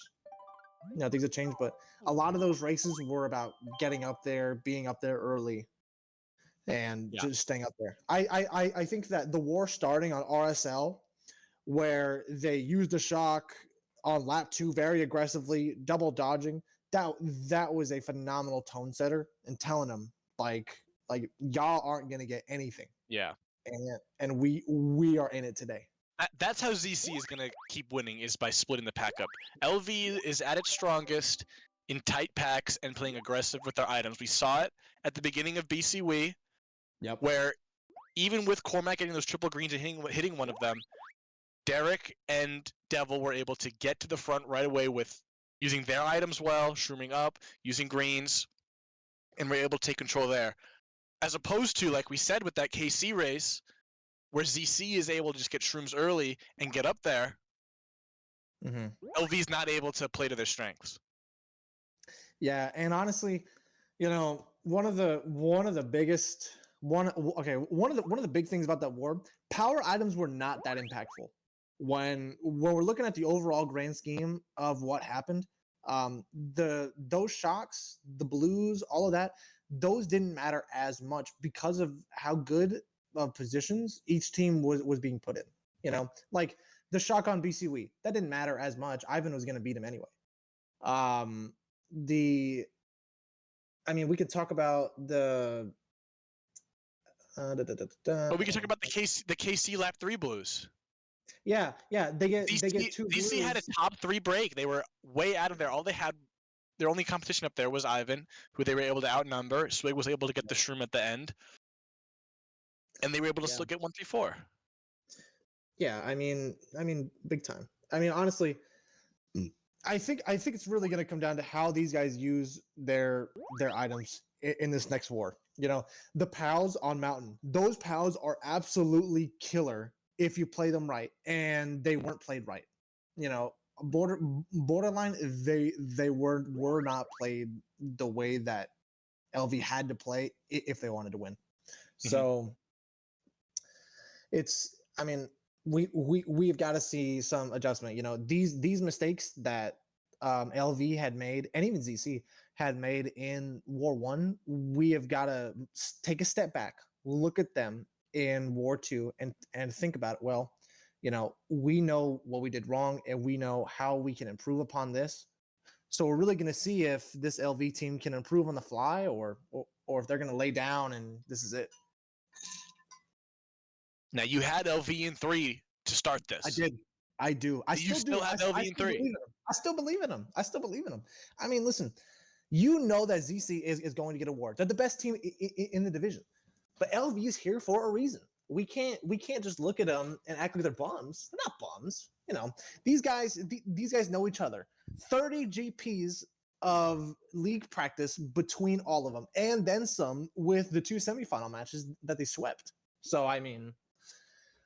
Things have changed, but a lot of those races were about getting up there, being up there early, and just staying up there. I think that the war starting on RSL, where they used the shock on lap 2 very aggressively, double dodging, that was a phenomenal tone setter and telling them like y'all aren't gonna get anything. Yeah. And we are in it today. That's how ZC is gonna keep winning, is by splitting the pack up. LV is at its strongest in tight packs and playing aggressive with their items. We saw it at the beginning of BCWii. Yep. Where even with Cormac getting those triple greens and hitting one of them, Derek and Devil were able to get to the front right away with using their items well, shrooming up, using greens, and were able to take control there. As opposed to, like we said, with that KC race, where ZC is able to just get shrooms early and get up there, LV's not able to play to their strengths. Yeah, and honestly, one of the biggest One of the big things about that war, power items were not that impactful. When we're looking at the overall grand scheme of what happened, those shocks, the blues, all of that, those didn't matter as much because of how good of positions each team was being put in. You know, like the shock on BCWE, that didn't matter as much. Ivan was going to beat him anyway. The I mean, we could talk about the But we can talk about the KC lap 3 blues. yeah, they get two DC had a blues. top 3 break. They were way out of there. All they had, their only competition up there was Ivan, who they were able to outnumber. Swig was able to get the shroom at the end, and they were able to Yeah. still get 1-3-4. Yeah, I mean, big time. I mean, honestly, I think it's really going to come down to how these guys use their items in this next war. You know, the POWs on Mountain, those POWs are absolutely killer if you play them right, and they weren't played right. You know, borderline, they were not played the way that LV had to play if they wanted to win. So it's, I mean, we've got to see some adjustment. You know, these mistakes that LV had made, and even ZC had made in War One, we have got to take a step back, look at them in War Two, and think about it. Well, you know, we know what we did wrong, and we know how we can improve upon this. So we're really going to see if this LV team can improve on the fly, or if they're going to lay down and this is it. Now you had LV in 3 to start this. I did. I do. I You still do. have LV in 3. I still believe in them. I still believe in them. I mean, listen, you know that ZC is going to get awards. They're the best team in the division, but LV is here for a reason. We can't just look at them and act like they're bums. They're not bums. You know, these guys know each other. 30 GPs of league practice between all of them, and then some with the 2 semifinal matches that they swept. So I mean,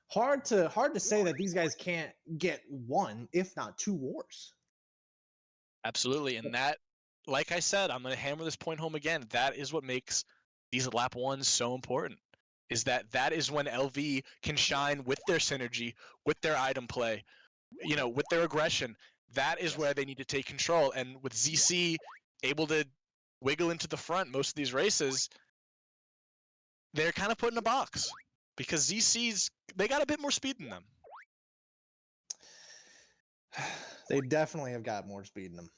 hard to say that these guys can't get one, if not 2 wars. Absolutely, and that, like I said, I'm going to hammer this point home again. That is what makes these lap 1s so important. Is that is when LV can shine with their synergy, with their item play, you know, with their aggression. That is where they need to take control. And with ZC able to wiggle into the front most of these races, they're kind of put in a box because ZC's, they got a bit more speed than them. They definitely have got more speed in them.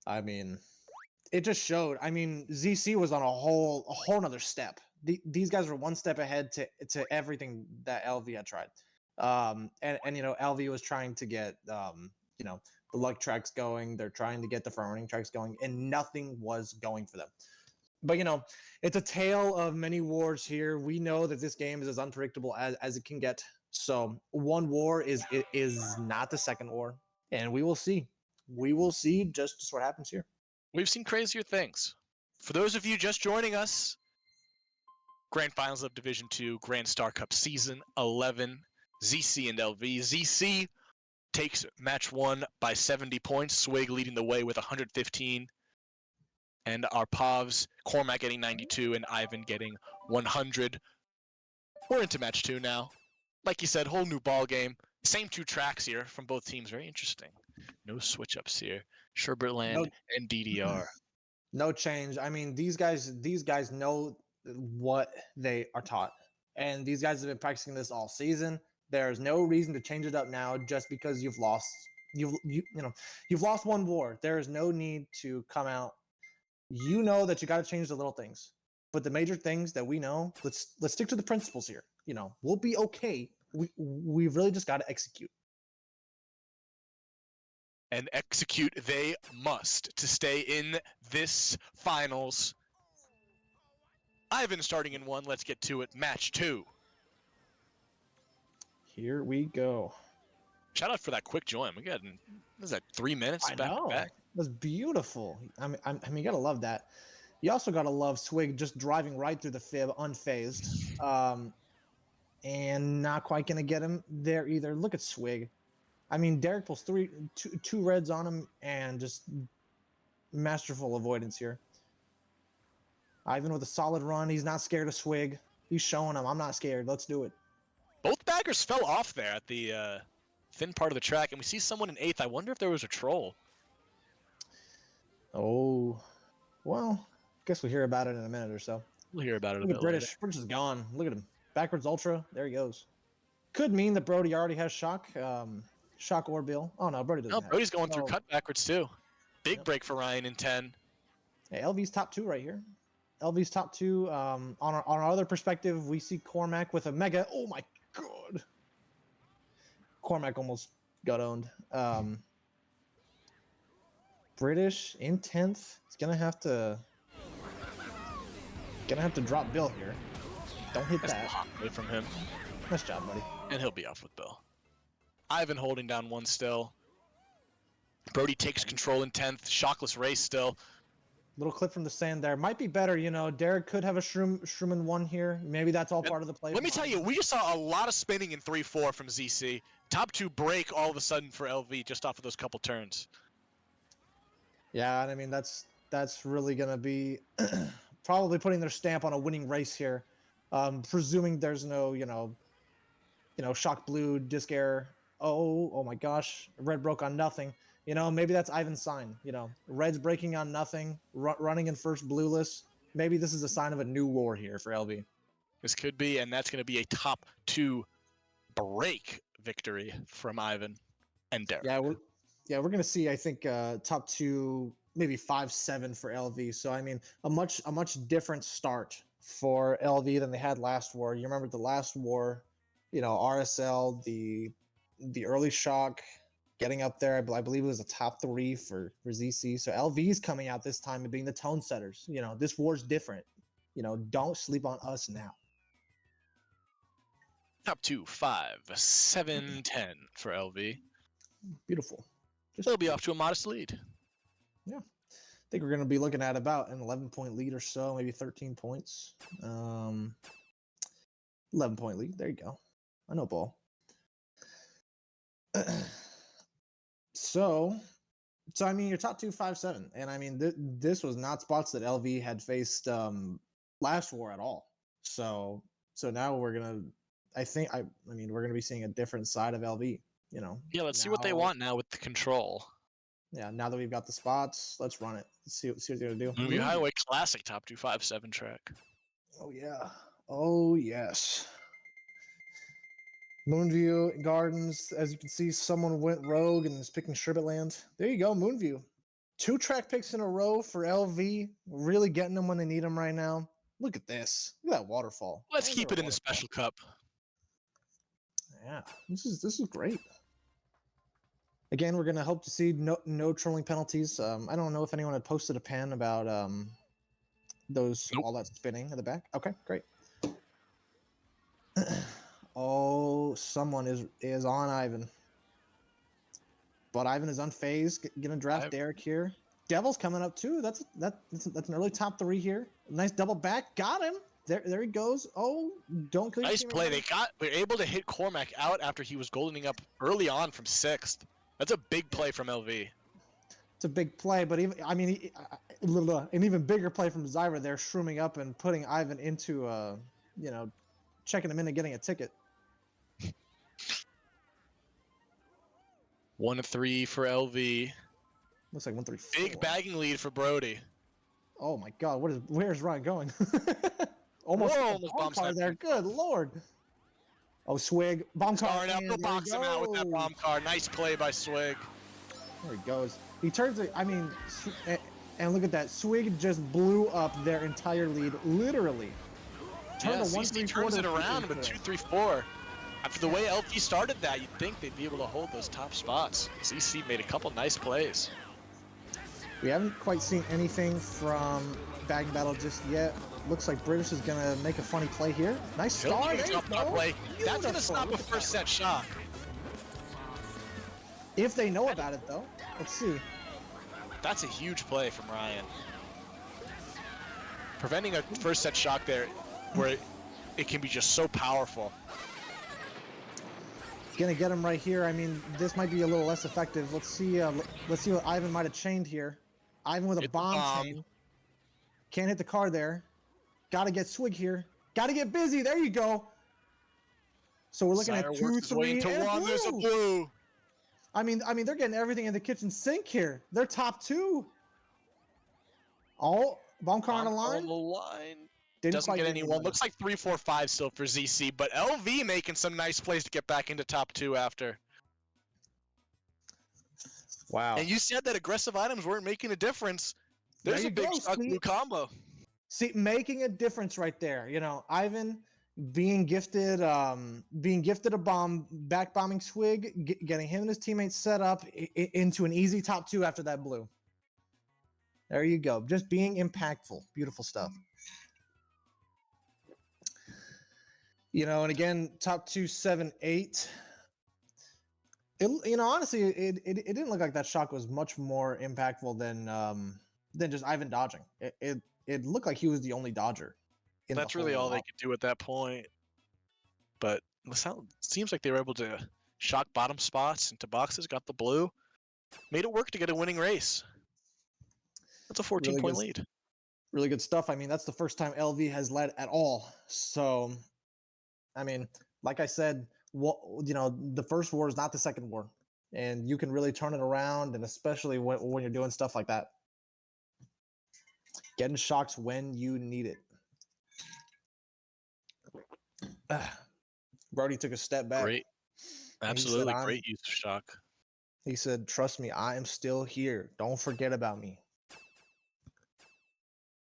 I mean, it just showed. I mean, ZC was on a whole nother step. These guys were one step ahead to everything that LV had tried. And you know, LV was trying to get you know, the luck tracks going. They're trying to get the front running tracks going, and nothing was going for them. But you know, it's a tale of many wars here. We know that this game is as unpredictable as it can get. So one war is not the second war, and we will see. We will see just what happens here. We've seen crazier things. For those of you just joining us, Grand Finals of Division 2, Grand Star Cup Season 11, ZC and LV. ZC takes match 1 by 70 points, Swig leading the way with 115, and our Pavs, Cormac getting 92, and Ivan getting 100. We're into match 2 now. Like you said, whole new ball game. Same 2 tracks here from both teams. Very interesting. No switch-ups here. Sherbertland and DDR. No change. I mean, these guys know what they are taught, and these guys have been practicing this all season. There's no reason to change it up now just because you've lost. You've lost one war. There is no need to come out. You know that you got to change the little things, but the major things that we know, let's stick to the principles here. You know, we'll be okay. We've really just got to execute. And execute they must to stay in this finals. Ivan starting in 1. Let's get to it. Match 2. Here we go. Shout out for that quick join. We got, what is that, 3 minutes I back know. to back? It was beautiful. I mean, you gotta love that. You also gotta love Swig just driving right through the fib unfazed, and not quite gonna get him there either. Look at Swig. I mean, Derek pulls two reds on him and just masterful avoidance here. Ivan with a solid run. He's not scared of Swig. He's showing them, I'm not scared. Let's do it. Both baggers fell off there at the thin part of the track, and we see someone in 8th. I wonder if there was a troll. Oh, well, guess we'll hear about it in a minute or so. We'll hear about it a Look bit at British. later. British is gone. Look at him. Backwards Ultra. There he goes. Could mean that Brody already has shock. Shock or Bill. Oh, no, Brody doesn't No, have Brody's it. going through So, cut backwards too. Big Yep. break for Ryan in 10. hey, LV's top 2 right here. LV's top 2. On our other perspective, we see Cormac with a mega. Oh, my God. Cormac almost got owned. British in 10th. It's gonna have to drop Bill here. Don't hit That's that. hot play from him, Nice job, buddy. and he'll be off with Bill. Ivan holding down 1 still. Brody takes control in 10th. Shockless race still. Little clip from the sand there. Might be better, you know. Derek could have a shroom in 1 here. Maybe that's all part of the play. Let me tell you, we just saw a lot of spinning in 3-4 from ZC. Top 2 break all of a sudden for LV just off of those couple turns. Yeah, and I mean that's really gonna be probably putting their stamp on a winning race here. Presuming there's no, shock blue, disc error. Oh my gosh, red broke on nothing. You know, maybe that's Ivan's sign. You know, red's breaking on nothing, running in first blueless. Maybe this is a sign of a new war here for LV. This could be, and that's going to be a top 2 break victory from Ivan and Derek. Yeah, we're gonna see. I think top 2, maybe 5-7 for LV. So I mean, a much different start for LV than they had last war. You remember the last war, RSL, the early shock, getting up there. I believe it was a top 3 for ZC. So LV's coming out this time and being the tone setters. You know, this war's different. You know, don't sleep on us now. Top 2, 5, 7, 10 for LV. Beautiful. They'll be off to a modest lead. Yeah. I think we're going to be looking at about an 11-point lead or so, maybe 13 points. 11-point lead. There you go. I know ball. So I mean, your top 2, 5, 7. And I mean, this was not spots that LV had faced last war at all. So now we're going to, I mean, we're going to be seeing a different side of LV. You know. Yeah, let's see what they want now with the control. Yeah, now that we've got the spots, let's run it. Let's see what they're gonna do. Movie Highway Classic top 2, 5, 7 track. Oh yeah. Oh yes. Moonview Gardens. As you can see, someone went rogue and is picking Sherbet Land. There you go, Moonview. 2 track picks in a row for LV. Really getting them when they need them right now. Look at this. Look at that waterfall. Let's keep it in the Special Cup. Yeah, this is great. Again, we're gonna hope to see no trolling penalties. I don't know if anyone had posted a pen about those Nope. all that spinning in the back. Okay, great. Oh, someone is on Ivan, but Ivan is unfazed. Gonna draft Derek here. Devil's coming up too. That's an early top 3 here. Nice double back. Got him. There he goes. Oh, don't kill your Nice teammate. play. They were able to hit Cormac out after he was goldening up early on from 6th. That's a big play from LV. It's a big play, but an even bigger play from Zyra there, shrooming up and putting Ivan into, checking him in and getting a ticket. 1-3 for LV. Looks like 1-3. Big bagging lead for Brody. Oh my God, where's Ryan going? almost bomb car there. Good Lord. Oh, Swig. Bomb car. Starring up, he'll box him out with that bomb car. Nice play by Swig. There he goes. He turns it. I mean, and look at that. Swig just blew up their entire lead, literally. Yeah, CC turns it around with 2-3-4. After the way LV started that, you'd think they'd be able to hold those top spots. CC made a couple nice plays. We haven't quite seen anything from Bagging Battle just yet. Looks like British is gonna make a funny play here. Nice start. Play. That's gonna stop a first set shock. If they know about it, though. Let's see. That's a huge play from Ryan. Preventing a first set shock there, where it can be just so powerful. Gonna get him right here. I mean, this might be a little less effective. Let's see what Ivan might have chained here. Ivan with a bomb chain. Can't hit the car there. Gotta get Swig here. Gotta get busy. There you go. So we're looking Sire at 2, works his way 3, into and one. There's a blue. blue. I mean, they're getting everything in the kitchen sink here. They're top 2. Oh, bomb car on the On line. the line. Didn't Doesn't quite get get anyone. anybody. Looks like 3, 4, 5 still for ZC, but LV making some nice plays to get back into top 2 after. Wow. And you said that aggressive items weren't making a difference. There's There a you big go, shock blue combo. See, making a difference right there. You know, Ivan being gifted a bomb, back bombing Swig, getting him and his teammates set up into an easy top 2 after that blue. There you go. Just being impactful. Beautiful stuff. You know, and again, top 2, 7, 8. You know, honestly, it didn't look like that shock was much more impactful than just Ivan dodging. It looked like he was the only dodger. That's really all they could do at that point. But seems like they were able to shock bottom spots into boxes, got the blue, made it work to get a winning race. That's a 14-point lead. Really good stuff. I mean, that's the first time LV has led at all. So, I mean, like I said, you know, the first war is not the second war, and you can really turn it around, and especially when you're doing stuff like that, getting shocks when you need it. Brody took a step back. Great, absolutely great use of shock. He said, "Trust me, I am still here. Don't forget about me."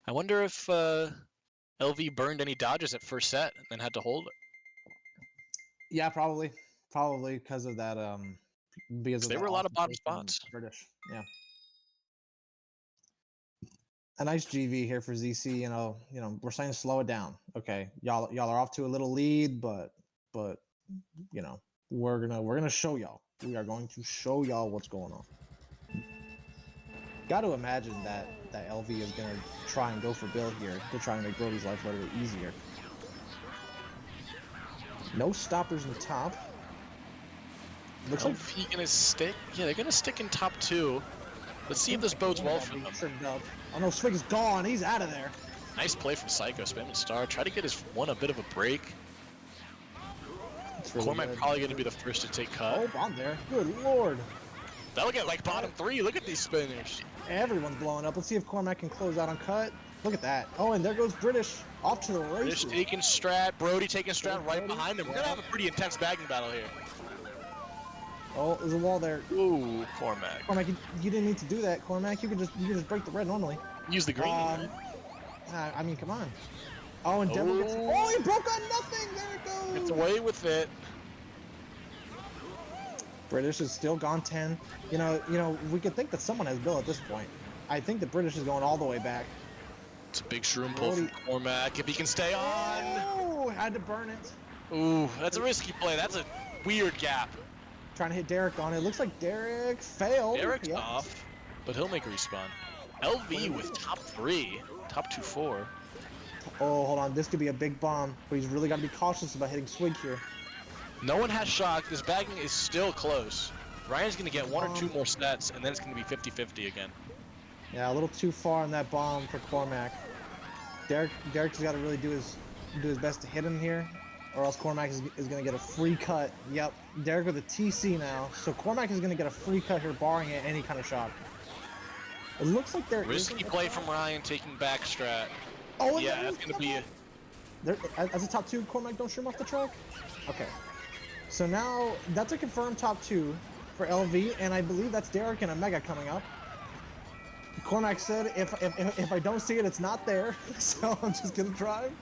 I wonder if LV burned any dodges at first set and then had to hold it. Yeah, probably because of that. Because there were a lot of bottom spots. British, yeah. A nice GV here for ZC. You know, we're saying slow it down. Okay, y'all are off to a little lead, but you know, we're gonna show y'all. We are going to show y'all what's going on. Got to imagine that LV is gonna try and go for Bill here to try and make Brody's life a little easier. No stoppers in the top. Looks like he gonna stick. Yeah, they're gonna stick in top 2. Let's see if this bodes well for them. Oh no, Swig is gone. He's out of there. Nice play from Psycho, spamming star. Try to get his one a bit of a break. Really Cormac probably going to be the first to take cut. Oh, bomb there. Good lord. That'll get like bottom 3. Look at these spinners. Everyone's blowing up. Let's see if Cormac can close out on cut. Look at that. Oh, and there goes British off to the races. British taking strat. Brody taking strat right behind him. We're going to have a pretty intense bagging battle here. Oh, there's a wall there. Ooh, Cormac. Cormac, you didn't need to do that, Cormac. You could just break the red normally. Use the green. I mean, come on. Oh, and Devil gets... Oh, he broke on nothing! There it goes! Gets away with it. British is still gone 10. You know, we could think that someone has Bill at this point. I think the British is going all the way back. It's a big shroom pull from Cormac. If he can stay on. Oh, had to burn it. Ooh, that's a risky play. That's a weird gap. Trying to hit Derek on it. Looks like Derek failed. Derek's off, but he'll make a respawn. LV with top 3. Top 2-4. Oh, hold on. This could be a big bomb, but he's really got to be cautious about hitting Swig here. No one has shock. This bagging is still close. Ryan's going to get 1 or 2 more sets, and then it's going to be 50-50 again. Yeah, a little too far on that bomb for Cormac. Derek's got to really do his best to hit him here, or else Cormac is going to get a free cut. Yep, Derek with a TC now, so Cormac is going to get a free cut here, barring any kind of shock. It looks like there risky play from Ryan taking back strat. Oh, yeah, that's going to be as a top 2, Cormac don't shroom off the track? Okay. So now, that's a confirmed top 2 for LV, and I believe that's Derek and a Mega coming up. Cormac said, if I don't see it, it's not there, so I'm just going to drive.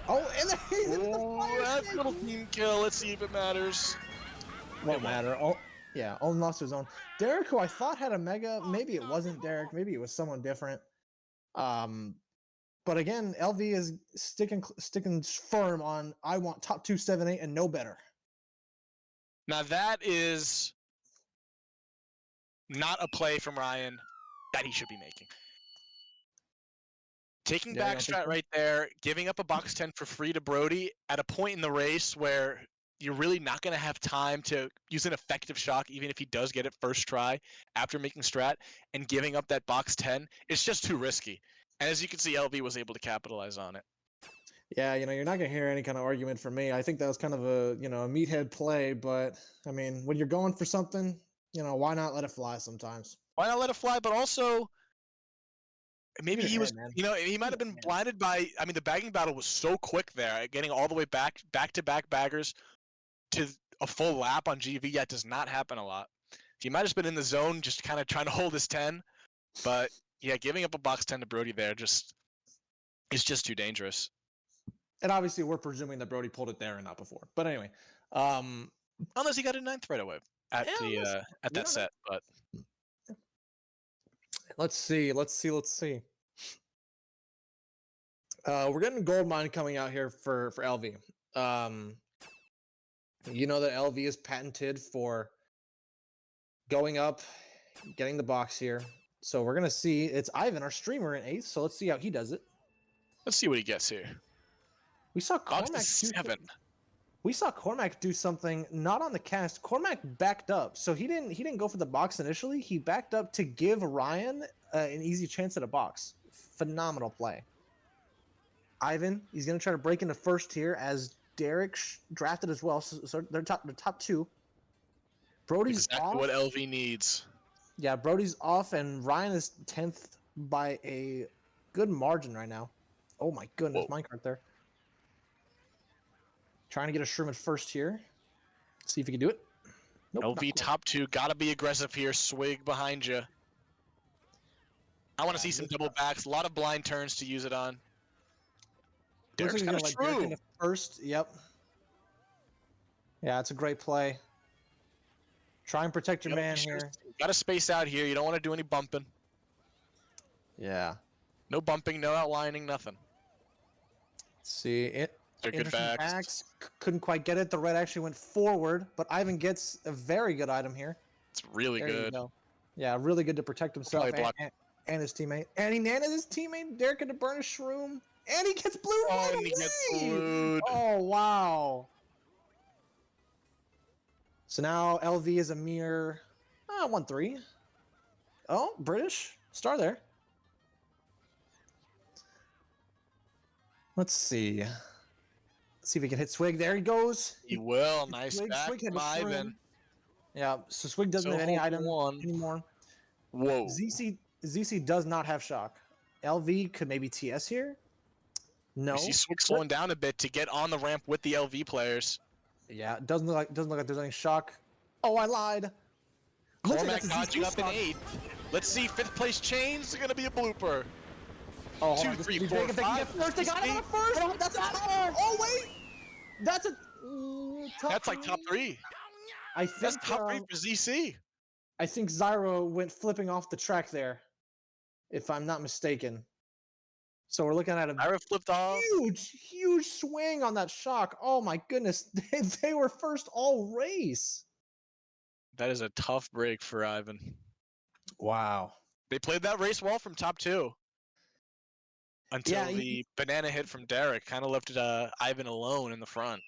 Oh, and then he's in the fire that's a little team kill. Let's see if it matters. Won't matter. Oh, yeah, Owen lost his own. Derek, who I thought had a Mega, maybe it wasn't Derek, maybe it was someone different. But again, LV is sticking firm on I want top 2, 7, 8, and no better. Now that is not a play from Ryan that he should be making. Taking back strat right there, giving up a box 10 for free to Brody at a point in the race where you're really not going to have time to use an effective shock, even if he does get it first try after making strat, and giving up that box 10, it's just too risky. And as you can see, LV was able to capitalize on it. Yeah, you're not gonna hear any kind of argument from me. I think that was kind of a, a meathead play, but I mean, when you're going for something, why not let it fly sometimes? Why not let it fly? But also, maybe Use he your was, head, man. he might Use have been your head. blinded by. I mean, the bagging battle was so quick there, getting all the way back to back baggers to a full lap on GV. That does not happen a lot. He might have just been in the zone, just kind of trying to hold his 10. But yeah, giving up a box 10 to Brody there is just too dangerous. And obviously, we're presuming that Brody pulled it there and not before. But anyway, Unless he got a 9th right away at yeah, that set. But let's see. We're getting gold mine coming out here for LV. You know that LV is patented for going up, getting the box here. So we're gonna see. It's Ivan, our streamer, in 8th. So let's see how he does it. let's see what he gets here. We saw Box Cormac is 7. We saw Cormac do something not on the cast. Cormac backed up, so he didn't go for the box initially. He backed up to give Ryan an easy chance at a box. Phenomenal play. Ivan, he's gonna try to break into first here as Derek drafted as well. So they're top two. Brody's Exactly off. what LV needs. Yeah, Brody's off, and Ryan is 10th by a good margin right now. Oh my goodness, minecart there. Trying to get a shroom at first here. See if he can do it. Nope, LV top 2, gotta be aggressive here. Swig behind you. I want to see some double backs. A lot of blind turns to use it on. Looks like he's Derek's got gonna a let Derek shroom. into first. Yep. Yeah, it's a great play. Try and protect your man here. Got to space out here. You don't want to do any bumping. Yeah. No bumping, no outlining, nothing. See it. They're good backs. Couldn't quite get it. The red actually went forward, but Ivan gets a very good item here. It's really there good. You go. Yeah, really good to protect himself and his teammate. And he nanned his teammate. Derek had to burn a shroom. And he gets blue right away. He gets blued. Oh, wow. So now LV is a mere 1-3. Oh, British. Star there. Let's see. Let's see if he can hit Swig. There he goes. He will. Nice back from Ivan. Yeah, so Swig doesn't have any item anymore. Whoa. ZC does not have shock. LV could maybe TS here. No. You see Swig slowing down a bit to get on the ramp with the LV players. Yeah, doesn't look like there's any shock. Oh, I lied. Cormac dodging up in 8th. Let's see, 5th place chains are gonna be a blooper. Oh, 2, 3, 4, 5. They got it on first. Oh, that's a top. Oh wait, that's a top. That's like top 3. I think that's top 3 for ZC. I think Zyro went flipping off the track there, if I'm not mistaken. So we're looking at a Zyro flipped off. Huge swing on that shock. Oh my goodness, they were first all race. That is a tough break for Ivan. Wow. They played that race well from top 2. Until the banana hit from Derek kind of left Ivan alone in the front.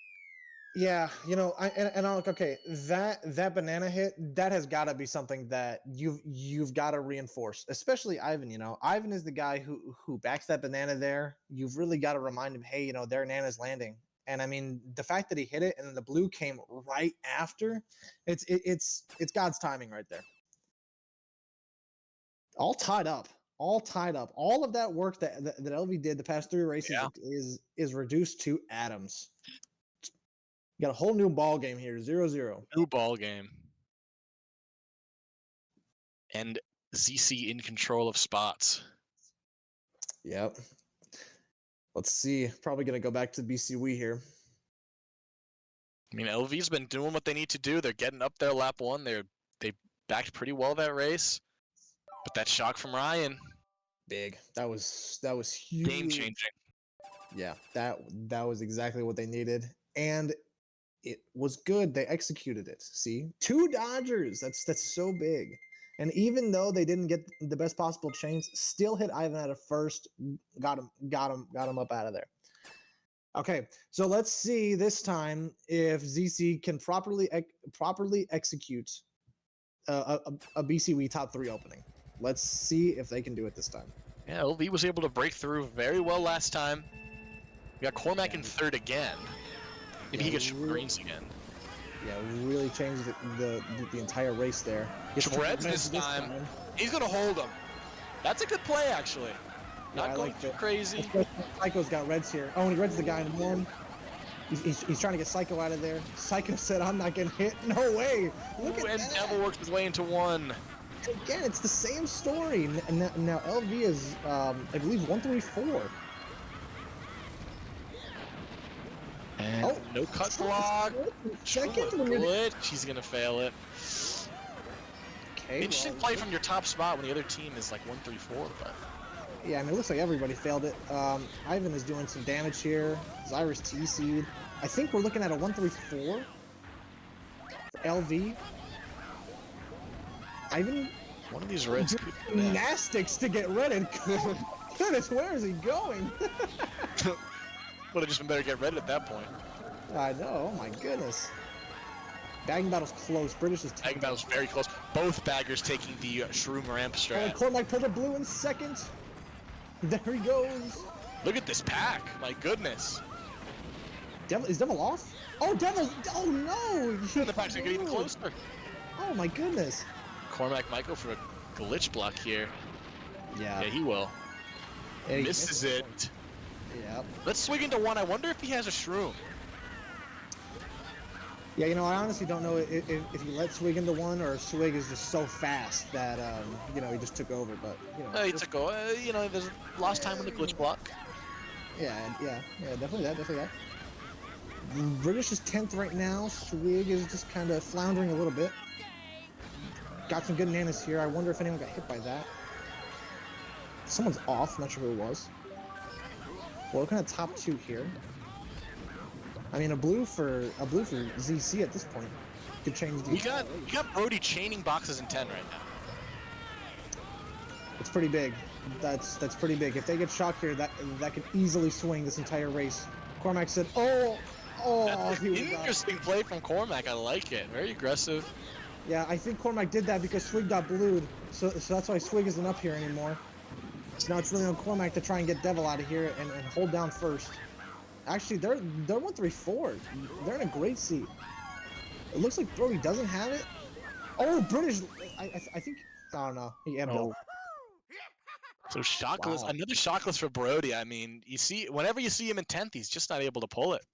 Yeah, okay, that banana hit, that has got to be something that you've got to reinforce, especially Ivan. Ivan is the guy who backs that banana there. You've really got to remind him, hey, their nana's landing. And I mean, the fact that he hit it and then the blue came right after, it's God's timing right there. All tied up. All of that work that LV did the past 3 races is reduced to atoms. You got a whole new ball game here, 0-0. New ball game. And ZC in control of spots. Yep. Let's see. Probably going to go back to MKWii here. I mean, LV's been doing what they need to do. They're getting up there lap 1. They backed pretty well that race. But that shock from Ryan. Big. That was huge. Game changing. Yeah, that was exactly what they needed. And it was good. They executed it. See? 2 Dodgers. That's so big. And even though they didn't get the best possible chains, still hit Ivan at a first, got him up out of there. Okay, so let's see this time if ZC can properly execute a MKWii top 3 opening. Let's see if they can do it this time. Yeah, LV was able to break through very well last time. We got Cormac in third again. Maybe he gets greens again. Yeah, really changed the entire race there. Reds this time. He's gonna hold him. That's a good play, actually. Not going too crazy. Psycho's got Reds here. Oh, and he Reds the guy in one. He's trying to get Psycho out of there. Psycho said, I'm not getting hit. No way. Look at that. And Devil works his way into one. Again, it's the same story. Now LV is, I believe, 134. And no cut block. Glitch. He's gonna fail it. Okay. Interesting play from your top spot when the other team is like 134, but. Yeah, I mean, it looks like everybody failed it. Ivan is doing some damage here. Zyrus T-Seed. I think we're looking at a 134 for LV. Ivan. One of these Reds. Gymnastics to get redded. Goodness, where is he going? Would have just been better to get redded at that point. I know. Oh my goodness. Bagging battle's close. British is bagging battle's very close. Both baggers taking the Shroom ramp strat. Oh, Cormac pulled a blue in second. There he goes. Look at this pack. My goodness. Is Devil off? Oh, Devil! Oh no! The pack's gonna get even closer. Oh my goodness. Cormac might go for a glitch block here. Yeah. Yeah, he will. Yeah, misses it. Yep. Let's swing into one. I wonder if he has a Shroom. Yeah, you know, I honestly don't know if he let Swig into one or if Swig is just so fast that, you know, he just took over, but, you know. He took over. You know, there's lost time on the glitch block. Yeah, definitely that. British is 10th right now. Swig is just kind of floundering a little bit. Got some good nanas here. I wonder if anyone got hit by that. Someone's off. Not sure who it was. We're looking at top two here. I mean, a blue for ZC at this point could change the. We got Brody chaining boxes in 10 right now. It's pretty big. That's pretty big. If they get shocked here, that could easily swing this entire race. Cormac said, "Oh, that's an interesting play from Cormac. I like it. Very aggressive." Yeah, I think Cormac did that because Swig got blued, so that's why Swig isn't up here anymore. So now it's really on Cormac to try and get Devil out of here and hold down first. Actually, they're 134. They're in a great seat. It looks like Brody doesn't have it. Oh, British! I think I don't know. He ended up. So shockless, another shockless for Brody. I mean, you see, whenever you see him in 10th, he's just not able to pull it.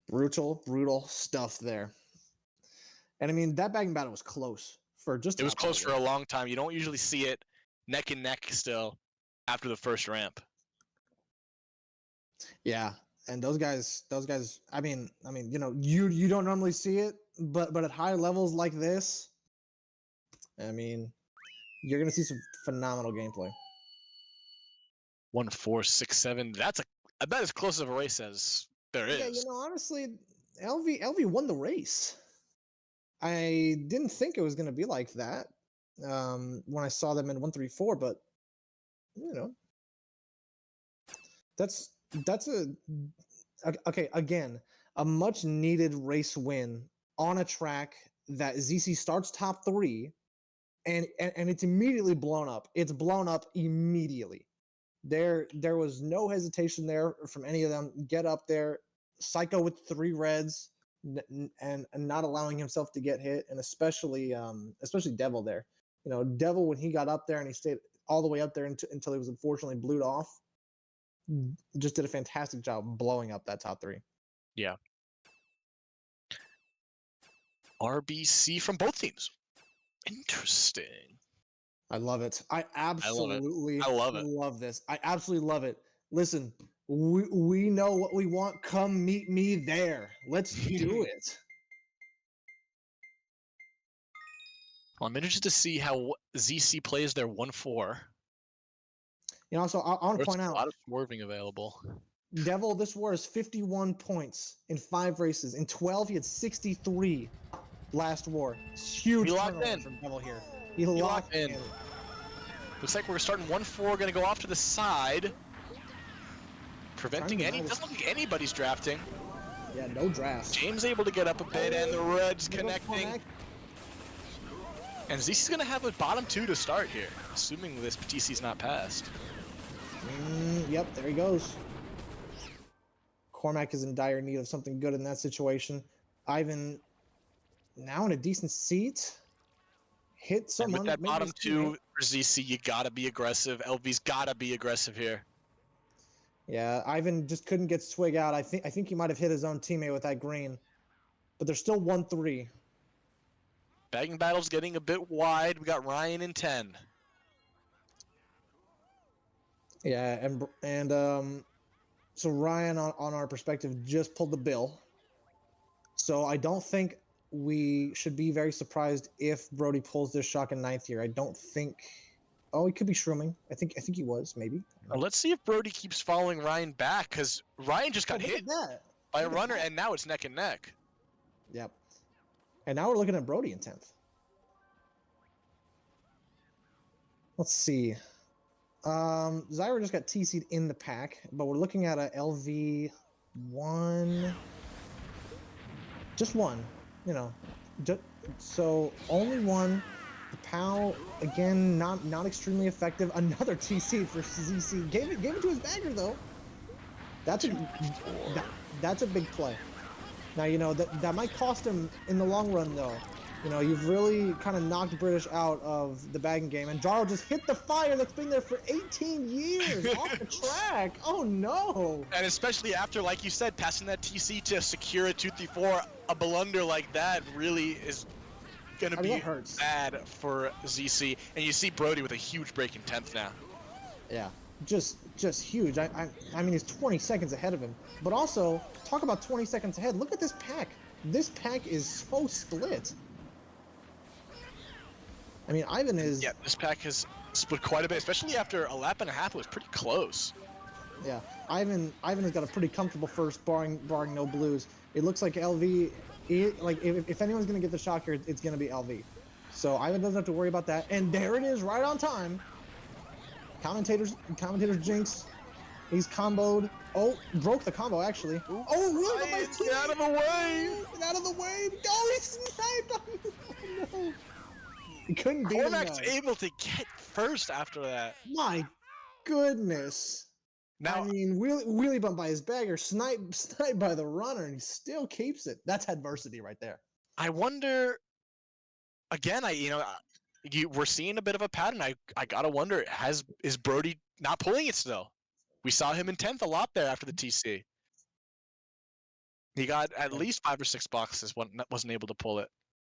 Brutal stuff there. And I mean, that bagging battle was close for just. It was close for a long time. You don't usually see it neck and neck still after the first ramp. Yeah, and those guys. I mean, you know, you don't normally see it, but at high levels like this, I mean, you're gonna see some phenomenal gameplay. 1, 4, 6, 7. That's about as close of a race as there is. Yeah, you know, honestly, LV won the race. I didn't think it was gonna be like that when I saw them in 134, but you know, that's okay. Again, a much needed race win on a track that ZC starts top 3, and it's immediately blown up. It's blown up immediately. There was no hesitation there from any of them. Get up there, Psycho with 3 reds, and not allowing himself to get hit, and especially Devil there. You know, Devil, when he got up there and he stayed all the way up there until he was unfortunately blued off, just did a fantastic job blowing up that top 3. Yeah. RBC from both teams. Interesting. I love it. I absolutely love this. I absolutely love it. Listen, we know what we want. Come meet me there. Let's do it. Well, I'm interested to see how ZC plays their 1-4. You know, so I want to point out a lot of swerving available. Devil, this war is 51 points in 5 races. In 12, he had 63 last war. Huge turnover from Devil here. He locked in. Looks like we're starting 1-4, gonna go off to the side. Preventing any, doesn't look like anybody's drafting. Yeah, no drafts. James able to get up a bit, and the Reds connecting. And ZC's gonna have a bottom 2 to start here, assuming this PTC's not passed. Yep, there he goes. Cormac is in dire need of something good in that situation. Ivan now in a decent seat. Hit And someone. with that maybe bottom his two teammate. for ZC, you gotta be aggressive. LV's gotta be aggressive here. Yeah, Ivan just couldn't get Swig out. I think he might have hit his own teammate with that green. But there's still 1-3. Bagging battle's getting a bit wide. We got Ryan in 10. Yeah, and so Ryan on our perspective just pulled the bill. So I don't think we should be very surprised if Brody pulls this shock in 9th here. I don't think. Oh, he could be shrooming. I think he was maybe. Let's see if Brody keeps following Ryan back, because Ryan just got Look hit at that. by a Look at runner, that. and now it's neck and neck. Yep. And now we're looking at Brody in 10th. Let's see. Zyra just got TC'd in the pack, but we're looking at a LV1. Just one, you know. So only one. The POW again, not extremely effective. Another TC for ZC. Gave it to his bagger though. That's a big play. Now you know that might cost him in the long run though. You know, you've really kind of knocked British out of the bagging game, and Jarl just hit the fire that's been there for 18 years off the track. Oh no! And especially after, like you said, passing that TC to secure a 2-3-4, a blunder like that really is gonna be bad for ZC. And you see Brody with a huge break in 10th now. Yeah, just huge. I mean, he's 20 seconds ahead of him. But also, talk about 20 seconds ahead. Look at this pack. This pack is so split. I mean, Ivan is... Yeah, this pack has split quite a bit, especially after a lap and a half. It was pretty close. Yeah, Ivan has got a pretty comfortable first, barring no blues. It looks like LV, if anyone's going to get the shock here, it's going to be LV. So Ivan doesn't have to worry about that. And there it is, right on time. Commentators jinx. He's comboed. Oh, broke the combo, actually. Ooh. Oh, really? Get out of the way! Get out of the way! Oh, he sniped! Oh, no. He couldn't beat him. Cormac's able to get first after that. My goodness. Now, I mean, wheelie bump by his bagger, snipe by the runner, and he still keeps it. That's adversity right there. I wonder. Again, we're seeing a bit of a pattern. I gotta wonder, is Brody not pulling it still? We saw him in 10th a lot there after the TC. He got at least 5 or 6 boxes, wasn't able to pull it.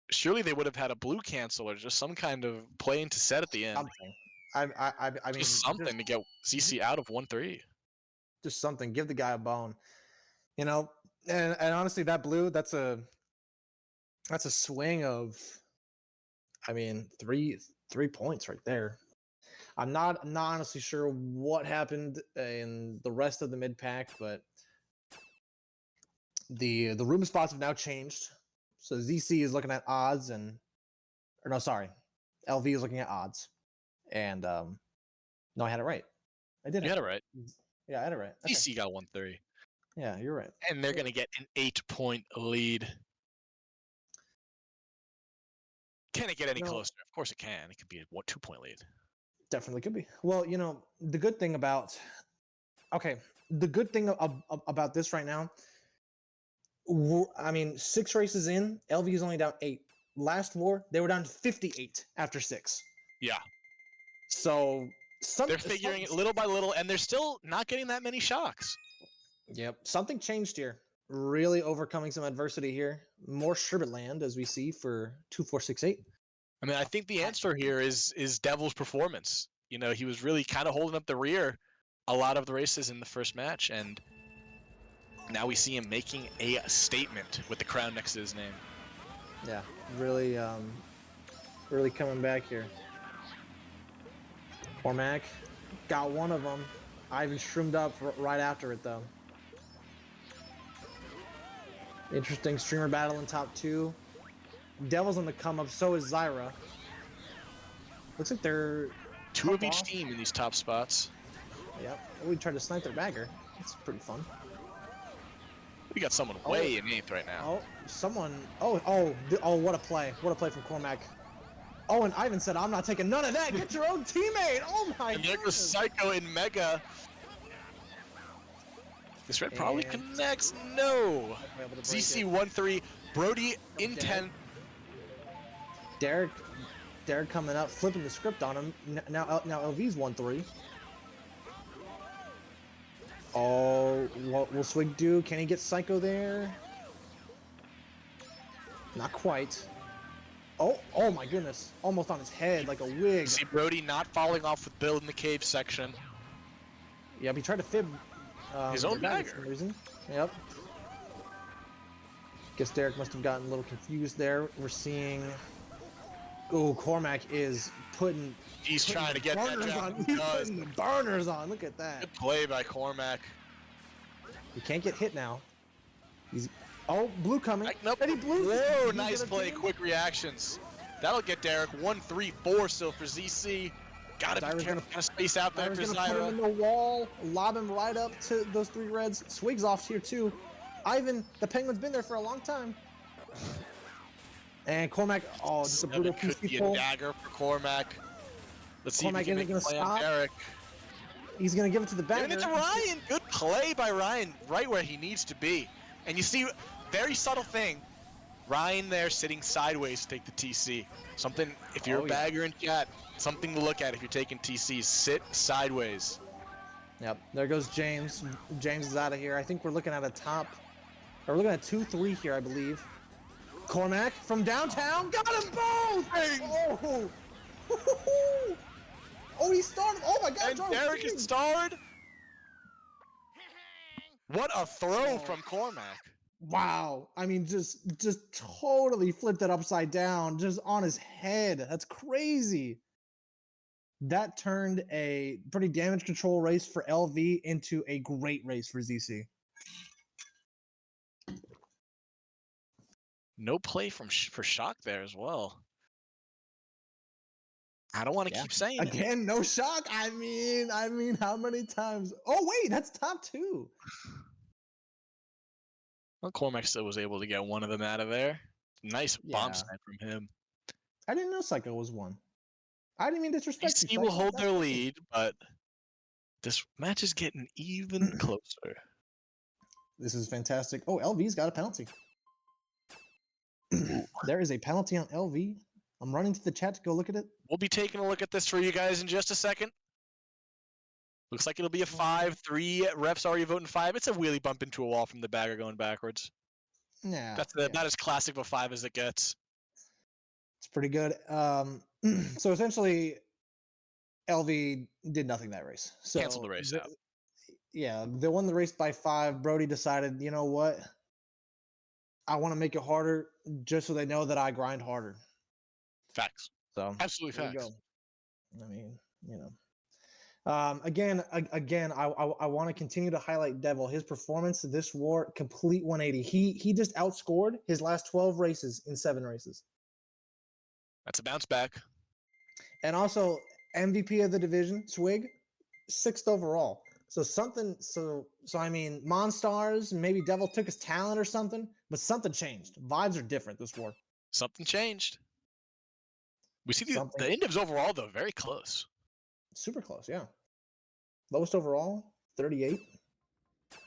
Surely they would have had a blue cancel or just some kind of play into set at the end. Something. I mean, just something to get ZC out of 1-3. Just something. Give the guy a bone. You know, and honestly, that blue, that's a swing of, I mean, three points right there. I'm not honestly sure what happened in the rest of the mid pack, but the room spots have now changed. So ZC is looking at odds LV is looking at odds. And no, I had it right. I did. You had it right. Yeah, I had it right. Okay. ZC got 1-3. Yeah, you're right. And they're gonna get an 8-point lead. Can it get any closer? Of course it can. It could be a 2-point lead. Definitely could be. Well, you know, the good thing about this right now, I mean, 6 races in, LV is only down 8. Last war, they were down 58 after 6. Yeah. So they're figuring it little by little, and they're still not getting that many shocks. Yep. Something changed here. Really overcoming some adversity here. More sherbet land, as we see, for 2-4-6-8. I mean, I think the answer here is Devil's performance. You know, he was really kind of holding up the rear a lot of the races in the first match, and now we see him making a statement with the crown next to his name. Yeah, really coming back here. Cormac got one of them. Ivan shroomed up right after it, though. Interesting streamer battle in top 2. Devil's on the come up, so is Zyra. Looks like they're 2 of each team in these top spots. Yep. We tried to snipe their bagger. That's pretty fun. We got someone way in 8th right now. Oh, someone. Oh, what a play. What a play from Cormac. Oh, and Ivan said, I'm not taking none of that. Get your own teammate. Oh, my God. And there goes Psycho in Mega. This red probably And connects. No. we're able to break ZC it. 1-3. Brody in Dead. 10. Derek coming up, flipping the script on him. Now LV's 1-3. Oh, what will Swig do? Can he get Psycho there? Not quite. Oh my goodness. Almost on his head like a wig. See Brody not falling off with Bill in the cave section. Yep, he tried to fib His own Derek for some bagger. reason. Yep. Guess Derek must have gotten a little confused there. We're seeing... Oh, Cormac is putting... He's trying to get that burners jab. on. He He's does. putting the burners on. Look at that. Good play by Cormac. He can't get hit now. He's... Oh, blue coming. Nope. Eddie Blue. Whoa, He's nice gonna play. do- Quick reactions. That'll get Derek 1-3-4 still for ZC. Gotta Zyra's be careful. Gonna space out there Zyra's for gonna put him in Zyra. the wall, lob him right up to those 3 reds. Swig's off here too. Ivan, the Penguin's been there for a long time. And Cormac, oh, just a brutal Could be PC a pull. dagger for Cormac. Let's see Cormac if he can isn't make a gonna play on stop. Derek. He's gonna give it to the Giving bagger. it to Ryan. Good play by Ryan, right where he needs to be. And you see, very subtle thing. Ryan there sitting sideways to take the TC. Something, if you're Oh, a yeah. bagger in chat, something to look at if you're taking TCs. Sit sideways. Yep, there goes James. James is out of here. I think we're looking at a top. Or we're looking at 2-3 here, I believe. Cormac from downtown, got them both! Oh! Oh, he started. Oh my God! And Jarvis Derek King. is starred. What a throw from Cormac. Wow. I mean, just totally flipped it upside down, just on his head. That's crazy. That turned a pretty damage control race for LV into a great race for ZC. No play from for Shock there as well. I don't want to Yeah. keep saying it. Again, no shock. I mean, how many times? Oh wait, that's top 2. Well, Cormac still was able to get one of them out of there. Nice bomb Yeah. snipe from him. I didn't know Psycho was 1. I didn't mean disrespect. DC will hold their lead, but this match is getting even closer. This is fantastic. Oh, LV's got a penalty. There is a penalty on LV. I'm running to the chat to go look at it. We'll be taking a look at this for you guys in just a second. Looks like it'll be a 5-3. Refs already voting 5. It's a wheelie bump into a wall from the bagger going backwards. Yeah, That's yeah. about as classic of a 5 as it gets. It's pretty good. So essentially, LV did nothing that race. So Cancel the race out. Yeah, they won the race by 5. Brody decided, you know what? I want to make it harder just so they know that I grind harder. Facts. So Absolutely there you facts. go. I mean, you know. Again, I want to continue to highlight Devil. His performance this war, complete 180. He just outscored his last 12 races in 7 races. That's a bounce back. And also MVP of the division, Swig, 6th overall. So I mean, Monstars, maybe Devil took his talent or something, but something changed. Vibes are different this war. Something changed. We see the Something- Indians overall, though, very close. Super close, yeah. Lowest overall, 38.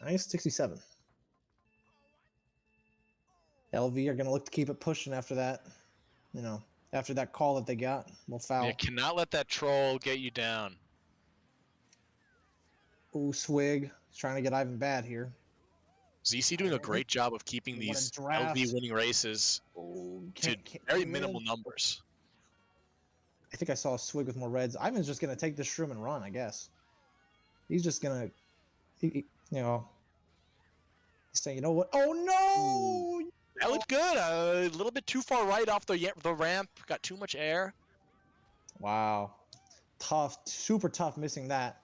Highest, 67. LV are going to look to keep it pushing after that. You know, after that call that they got. We'll foul. You cannot let that troll get you down. Ooh, Swig. He's trying to get Ivan bad here. ZC doing a great job of keeping What a these draft. LV winning races Oh, to very minimal numbers. I think I saw a Swig with more reds. Ivan's just going to take this shroom and run, I guess. He's just going to, you know, he's saying, you know what? Oh, no! That looked good. A little bit too far right off the ramp. Got too much air. Wow. Tough. Super tough missing that.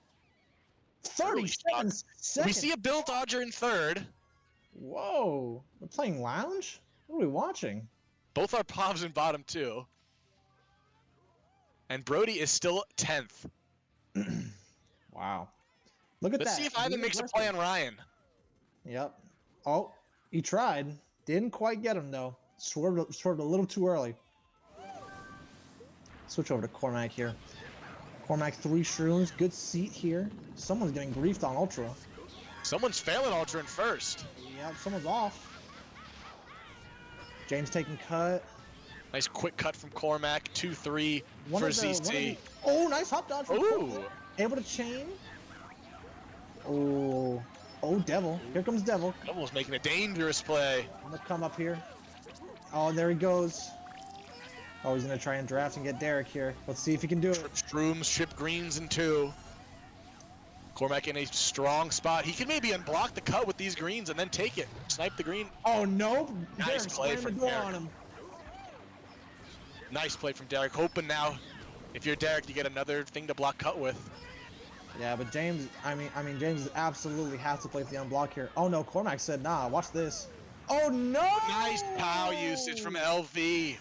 Early 37 shot. seconds. We see a Bill Dodger in third. Whoa. We're playing lounge? What are we watching? Both our Povs in bottom two. And Brody is still 10th. Wow. Look at Let's that. see if Ivan Being makes a aggressive. play on Ryan. Yep. Oh, he tried. Didn't quite get him, though. Swerved a little too early. Switch over to Cormac here. Cormac 3 shrooms. Good seat here. Someone's getting griefed on Ultra. Someone's failing Ultra in first. Yeah, someone's off. James taking cut. Nice quick cut from Cormac. 2-3 One for of the, ZC. oh, nice hop dodge from Cormac. Ooh. Able to chain. Oh, oh, Devil. Here comes Devil. Devil's making a dangerous play. I'm gonna come up here. Oh, there he goes. Oh, he's gonna try and draft and get Derek here. Let's see if he can do it. Trip Strooms, Ship Greens in 2. Cormac in a strong spot. He can maybe unblock the cut with these greens and then take it. Snipe the green. Oh, no. Nice Derek play slammed from the door Derek. on him. Nice play from Derek. Hoping now, if you're Derek, you get another thing to block cut with. Yeah, but James, I mean, James absolutely has to play for the unblock here. Oh no, Cormac said, nah, watch this. Oh no! Nice POW usage from LV.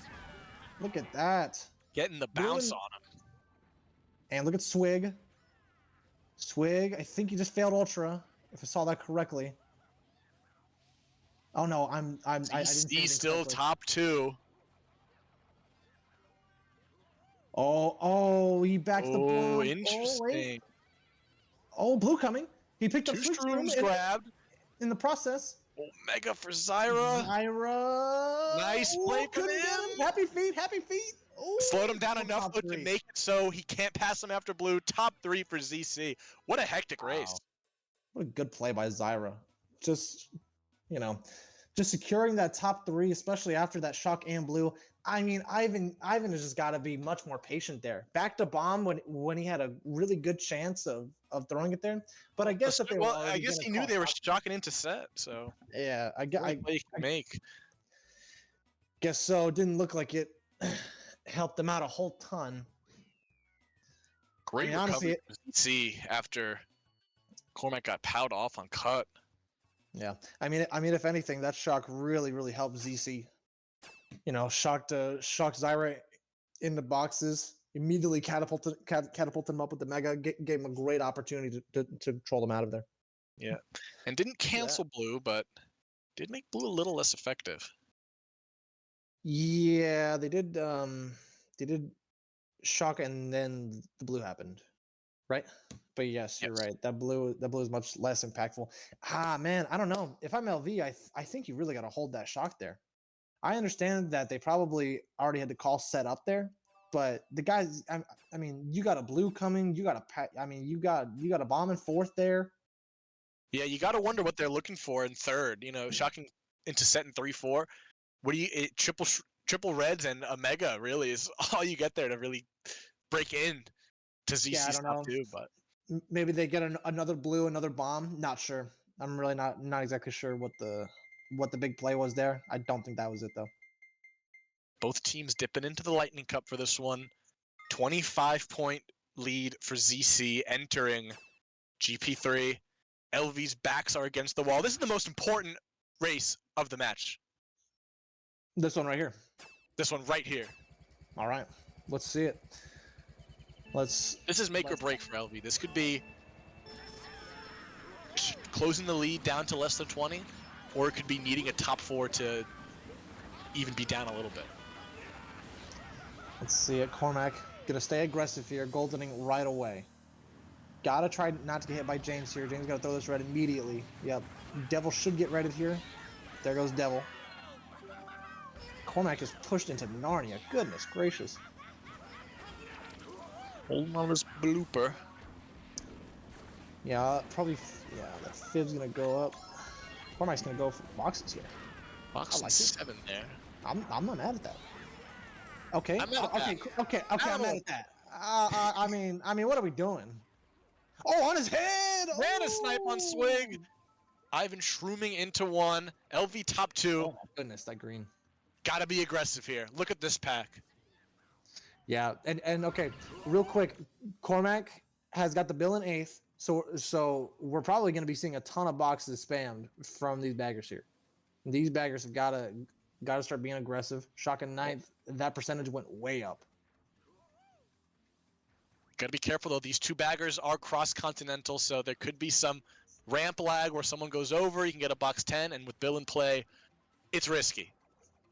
Look at that. Getting the bounce on him. And look at Swig. Swig, I think he just failed Ultra, if I saw that correctly. Oh no, I didn't see ZC anything still correctly. top 2. Oh, he backs the blue. Oh, interesting. Oh, blue coming. He picked up 2 Swig's Strooms room grabbed. in the process. Omega for Zyra. Zyra. Nice play from couldn't get him. Happy feet, happy feet. Ooh, Slowed him down enough top though, to three. make it so he can't pass him after blue. Top 3 for ZC. What a hectic race. Wow. What a good play by Zyra. Just, just securing that top 3, especially after that shock and blue. I mean, Ivan has just got to be much more patient there. Back to bomb when he had a really good chance of throwing it there. But I guess if they were I guess he knew they were shocking into set, so yeah, I play he can make. guess so. Didn't look like it helped them out a whole ton. Great I mean, honestly, recovery for ZC after Cormac got powed off on cut. yeah. I mean, if anything, that shock really helped ZC. Shocked Zyra in the boxes. Immediately catapulted him up with the mega. Gave him a great opportunity to troll them out of there. Yeah, and didn't cancel blue, but did make blue a little less effective. Yeah, they did. They did shock, and then the blue happened, right? But yes, you're right. That blue is much less impactful. Man, I don't know. If I'm LV, I think you really got to hold that shock there. I understand that they probably already had the call set up there, but the guys, I mean, you got a blue coming, you got you got a bomb in 4th there. Yeah, you got to wonder what they're looking for in 3rd. Shocking into set in 3-4. What do you triple reds and a mega really is all you get there to really break in to ZC's top 2, but maybe they get another blue, another bomb. Not sure. I'm really not exactly sure what the big play was there. I don't think that was it though. Both teams dipping into the Lightning Cup for this one. 25-point lead for ZC entering GP3. LV's backs are against the wall. This is the most important race of the match. This one right here. This one right here. All right, let's see it. This is make or break for LV. This could be closing the lead down to less than 20, or it could be needing a top 4 to even be down a little bit. Let's see it. Cormac gonna stay aggressive here, goldening right away. Gotta try not to get hit by James here. James gotta throw this red immediately. Yep. Devil should get redded here. There goes Devil. Cormac is pushed into Narnia. Goodness gracious. Holding on his blooper. Yeah, probably. Yeah, that fib's gonna go up. Cormac's gonna go for boxes here. Box like 7 there. I'm not mad at that. Okay. I'm mad at okay. that. Okay. I'm mad at that. I mean, what are we doing? Oh, on his head! Ran a snipe on Swig. Ivan shrooming into 1. LV top 2. Oh my goodness, that green. Gotta be aggressive here. Look at this pack. Yeah, and okay, real quick, Cormac has got the bill in 8th, so we're probably going to be seeing a ton of boxes spammed from these baggers here. These baggers have got to start being aggressive. Shocking 9th, that percentage went way up. Gotta be careful though. These 2 baggers are cross-continental, so there could be some ramp lag where someone goes over. You can get a box 10, and with bill in play, it's risky.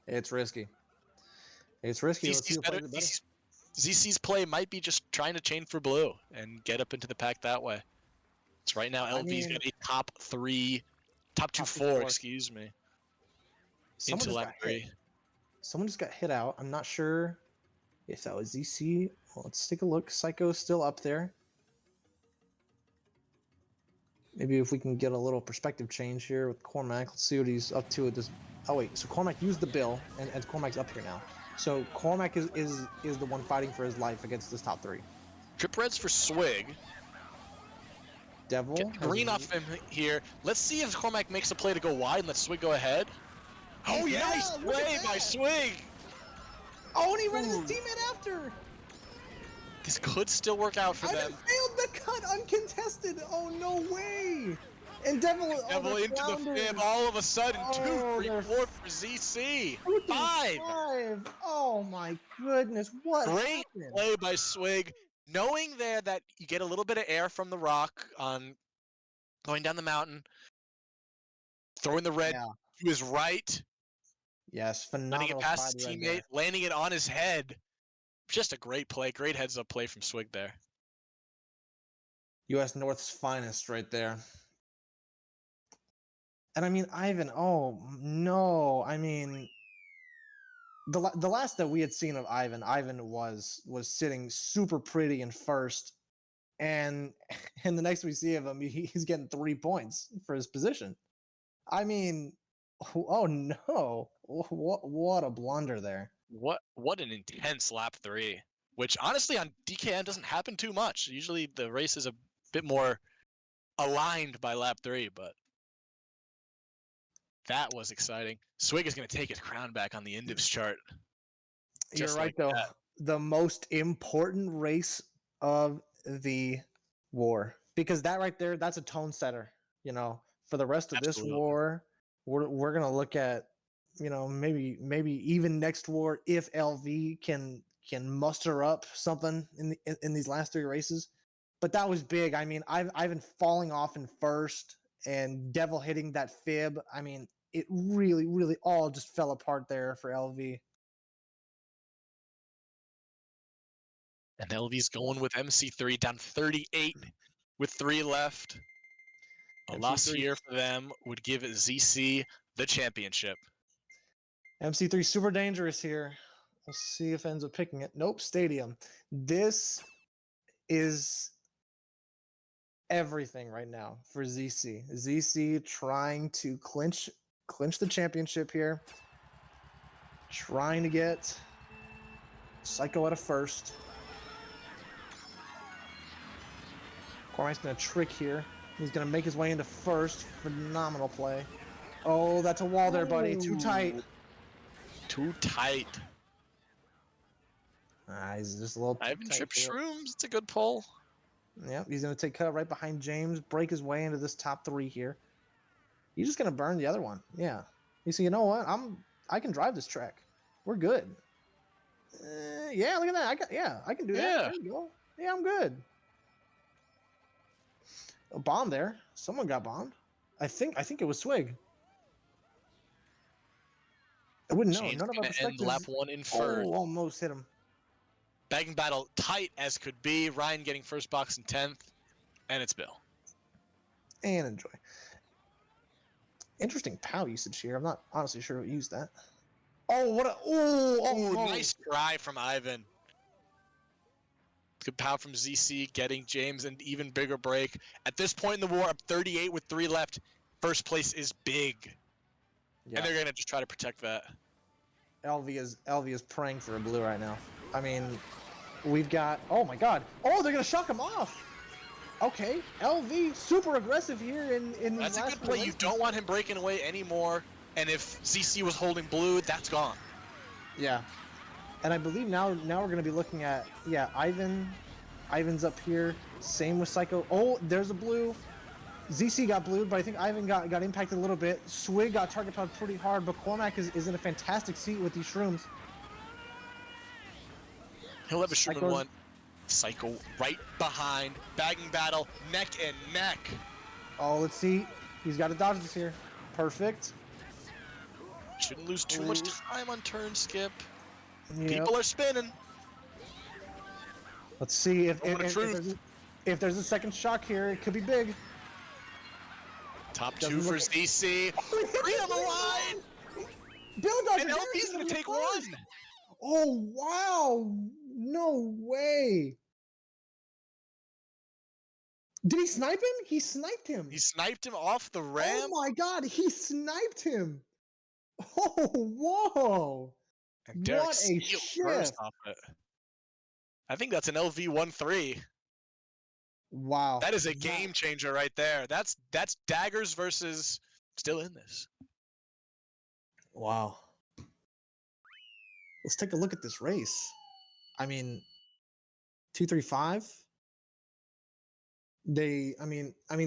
It's risky. It's risky. ZC's play might be just trying to chain for blue and get up into the pack that way. So right now, I LV's mean, got a top two, top two, four, four. excuse me, Someone into just lap got hit. 3. Someone just got hit out. I'm not sure if that was ZC. Well, let's take a look. Psycho's still up there. Maybe if we can get a little perspective change here with Cormac. Let's see what he's up to at this. Oh wait, so Cormac used the bill, and Cormac's up here now. So Cormac is the one fighting for his life against this top 3. Trip Reds for Swig. Devil Get the green off him here. Let's see if Cormac makes a play to go wide and let Swig go ahead. Oh, Yeah, nice look at play by that. Swig! Oh, and he ran his Ooh. teammate after. This could still work out for Ivan them. failed the cut uncontested. Oh no way! And Devil, Devil into the floundered. fib all of a sudden. Oh, 2, 3, they're 4 for ZC. 2 through 5. 5. Oh my goodness! What Great happened? play by Swig. Knowing there that you get a little bit of air from the rock on going down the mountain. Throwing the red Yeah. to his right. Yes, Letting phenomenal it past his spot right teammate. there. Landing it on his head. Just a great play. Great heads-up play from Swig there. U.S. North's finest right there. And I mean, Ivan. Oh no! I mean, the last that we had seen of Ivan was sitting super pretty in first, and and the next we see of him, he's getting 3 points for his position. I mean, oh no! What a blunder there. What an intense lap 3. Which honestly on DKN doesn't happen too much. Usually the race is a bit more aligned by lap 3, but that was exciting. Swig is going to take his crown back on the Indivs chart. You're Just right like though. that. The most important race of the war, because that right there, that's a tone setter. You know, for the rest of this Absolutely. war, we're gonna look at, you know, maybe even next war if LV can muster up something in these last 3 races. But that was big. I mean, I've been falling off in first, and Devil hitting that fib. I mean, it really all just fell apart there for LV. And LV's going with MC3 down 38 with 3 left. A loss MC3 here for them would give ZC the championship. MC3 super dangerous here. We'll see if it ends up picking it. Nope, Stadium. This is everything right now for ZC. ZC trying to clinch the championship here. Trying to get Psycho out of first. Cormac's gonna trick here. He's gonna make his way into first. Phenomenal play. Oh, that's a wall there, buddy. Too tight. Too tight. He's just a little. Ivan tight Trip here. Shrooms. It's a good pull. Yep, he's gonna take cut right behind James, break his way into this top 3 here. He's just gonna burn the other one. Yeah. You see, you know what? I can drive this track. We're good. Yeah, look at that. I can do that. Yeah. There you go. Yeah, I'm good. A bomb there. Someone got bombed. I think it was Swig. I wouldn't know. James None of our gonna end lap perspectives. 1 in first. Oh, almost hit him. Bagging battle tight as could be. Ryan getting first box in 10th. And it's Bill. And enjoy. Interesting POW usage here. I'm not honestly sure who used that. Oh, what a Ooh, nice try from Ivan. Good power from ZC, getting James an even bigger break. At this point in the war, up 38 with 3 left. First place is big. Yeah. And they're gonna just try to protect that. LV is praying for a blue right now. I mean, we've got. Oh my God! Oh, they're gonna shock him off. Okay, LV super aggressive here in these That's a last good play. You races. don't want him breaking away anymore. And if ZC was holding blue, that's gone. Yeah, and I believe now we're gonna be looking at Ivan's up here. Same with Psycho. Oh, there's a blue. ZC got blued, but I think Ivan got impacted a little bit. Swig got target powered pretty hard, but Cormac is in a fantastic seat with these shrooms. He'll have a shroom in Psycho's- 1. Psycho right behind. Bagging battle, neck and neck. Oh, let's see. He's got to dodge this here. Perfect. Shouldn't lose too much time on turn skip. Yep. People are spinning. Let's see if Moment of truth. there's a second shock here. It could be big. Top Doesn't two for look- ZC. Oh, he hit Three the on the green line. zone! Bulldozer And Derek LV's is gonna in the take first. one. Oh wow! No way! Did he snipe him? He sniped him. He sniped him off the Oh ramp. my god! He sniped him. Oh whoa! And Derek What a steals first shift! off it. I think that's an LV-13. Wow. That is a game changer right there. That's daggers versus still in this. Wow. Let's take a look at this race. I mean, 235. They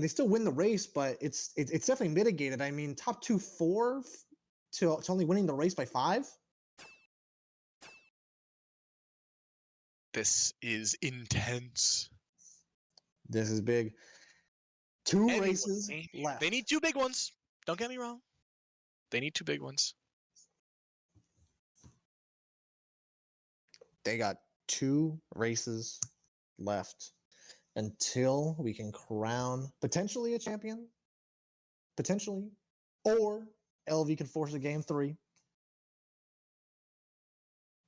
still win the race, but it's definitely mitigated. I mean, top 2-4 to only winning the race by 5. This is intense. This is big. Two Anyone, races left. They need 2 big ones. Don't get me wrong. They need 2 big ones. They got 2 races left until we can crown potentially a champion, potentially, or LV can force a game 3.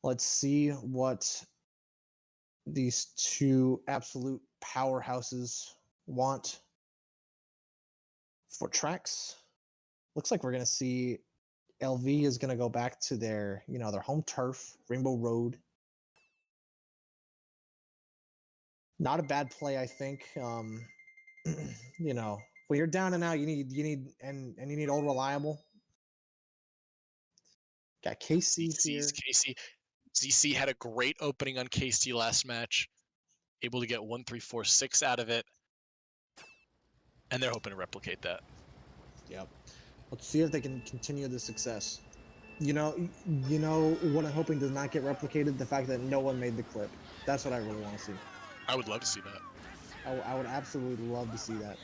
Let's see what these 2 absolute powerhouses want for tracks. Looks like we're going to see LV is going to go back to their home turf, Rainbow Road. Not a bad play, I think. When you're down and out, you need old reliable. Got KC here. KC. ZC had a great opening on KC last match. Able to get 1, 3, 4, 6 out of it. And they're hoping to replicate that. Yep. Let's see if they can continue the success. You know what I'm hoping does not get replicated? The fact that no one made the clip. That's what I really want to see. I would love to see that. I would absolutely love to see that.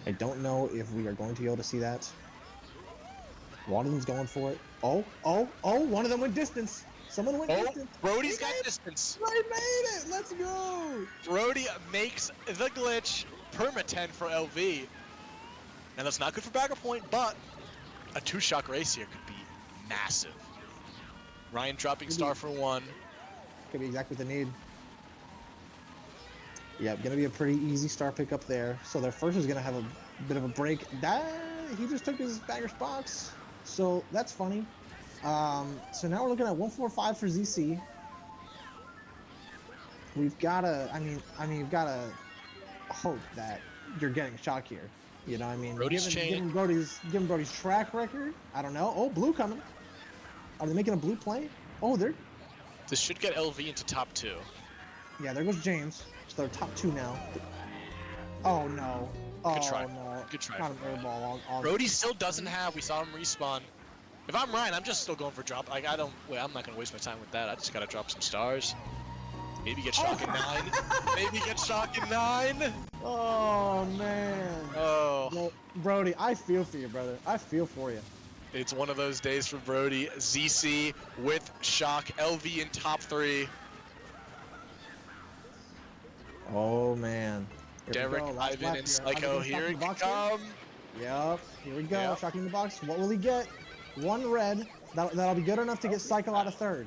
I don't know if we are going to be able to see that. One of them's going for it. Oh, one of them went distance. Someone went distance. Brody's got distance. They made it. Let's go. Brody makes the glitch. Perma-10 for LV. And that's not good for Bagger Point, but a 2-shock race here could be massive. Ryan dropping star for 1. Could be exactly what they need. Yeah, gonna be a pretty easy star pickup there. So their first is gonna have a bit of a break. He just took his bagger's box. So that's funny. So now we're looking at 145 for ZC. We've gotta, you've gotta hope that you're getting a shock here. You know, given Brody's track record, I don't know. Oh, blue coming. Are they making a blue play? Oh, This should get LV into top 2. Yeah, there goes James. So they're top 2 now. Oh no. Oh, Good try. No. Good try. Not an air ball on Brody still doesn't have. We saw him respawn. If I'm Ryan, I'm just still going for drop. I'm not gonna waste my time with that. I just gotta drop some stars. Maybe get shock in 9. Maybe get shock in 9. Oh man. Oh. Brody, I feel for you, brother. I feel for you. It's one of those days for Brody. ZC with shock. LV in top 3. Oh man. Derek, Ivan, and Psycho. Here it come. Yep. Here we go. Yep. Shocking the box. What will he get? 1 red. That'll be good enough to get Psycho out of 3rd.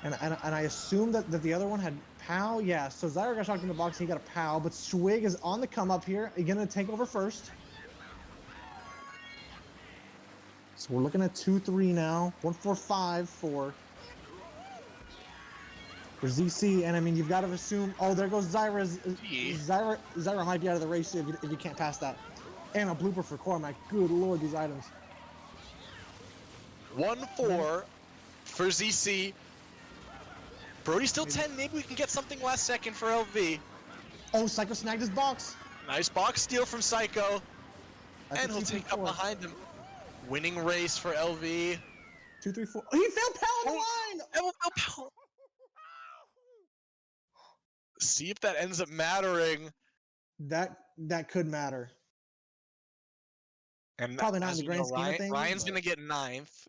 And I assume that the other one had POW. Yeah, so Zyra got shocked in the box. He got a POW, but Swig is on the come up here. He's gonna take over first. So we're looking at 2-3 now. 1-4-5 for ZC, and you've got to assume. Oh, there goes Zyra. Zyra might be out of the race if you can't pass that. And a blooper for Cormac. Good lord, these items. 1-4 for ZC. Brody's still 10. Maybe we can get something last second for LV. Oh, Psycho snagged his box. Nice box steal from Psycho. And he'll take up behind him. Winning race for LV. 2-3-4. Oh, he found POW on the line. POW. See if that ends up mattering. That could matter. And probably not in the grand scheme of things. Ryan's gonna get 9th.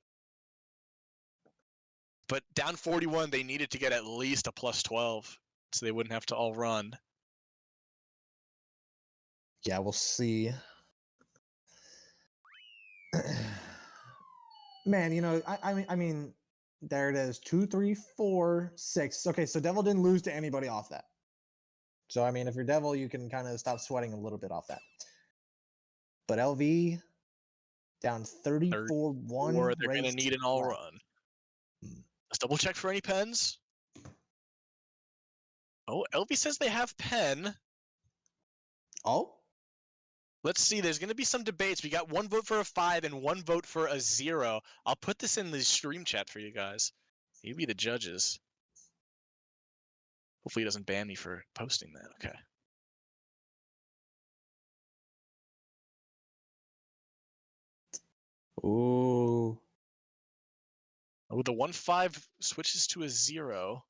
But down 41, they needed to get at least a +12. so they wouldn't have to all run. Yeah, we'll see. Man, you know, I mean, there it is. 2, 3, 4, 6. Okay, so Devil didn't lose to anybody off that. So I mean, if you're Devil, you can kind of stop sweating a little bit off that. But LV down 34-1. Or they're going to need an all left. run. Let's double check for any pens. Oh, LV says they have pen. Oh, Let's see. There's going to be some debates. We got 1 vote for a 5 and 1 vote for a 0. I'll put this in the stream chat for you guys. You be the judges. Hopefully he doesn't ban me for posting that. Okay. ooh, Oh, the 1-5 switches to a 0.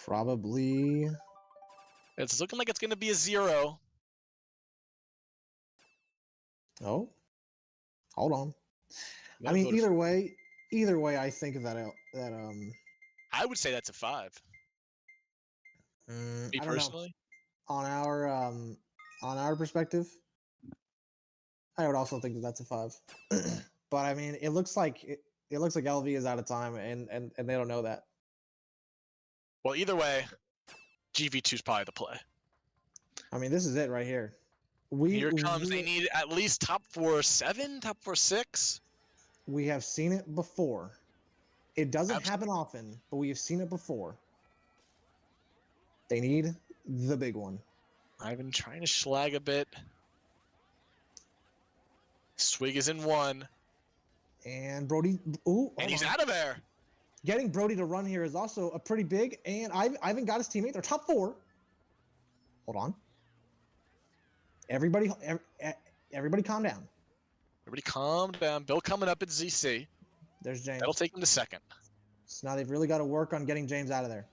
probably. It's looking like it's going to be a 0. Oh, hold on. You I gotta mean, vote either way, I think that I would say that's a 5. Me I don't know. personally. On our perspective, I would also think that that's a 5. But I mean, it looks like LV is out of time, and they don't know that. Well, either way, GV2 is probably the play. I mean, this is it right here. Here it comes. They need at least top 4-7, top 4-6. We have seen it before. It doesn't happen often, but we have seen it before. They need the big one. I've been trying to schlag a bit. Swig is in 1. And Brody, ooh, And he's out of there. Getting Brody to run here is also a pretty big. And Ivan got his teammate. They're top 4. Hold on. Everybody calm down. Everybody calm down. Bill coming up at ZC. There's James. That'll take him to 2nd. So now they've really got to work on getting James out of there.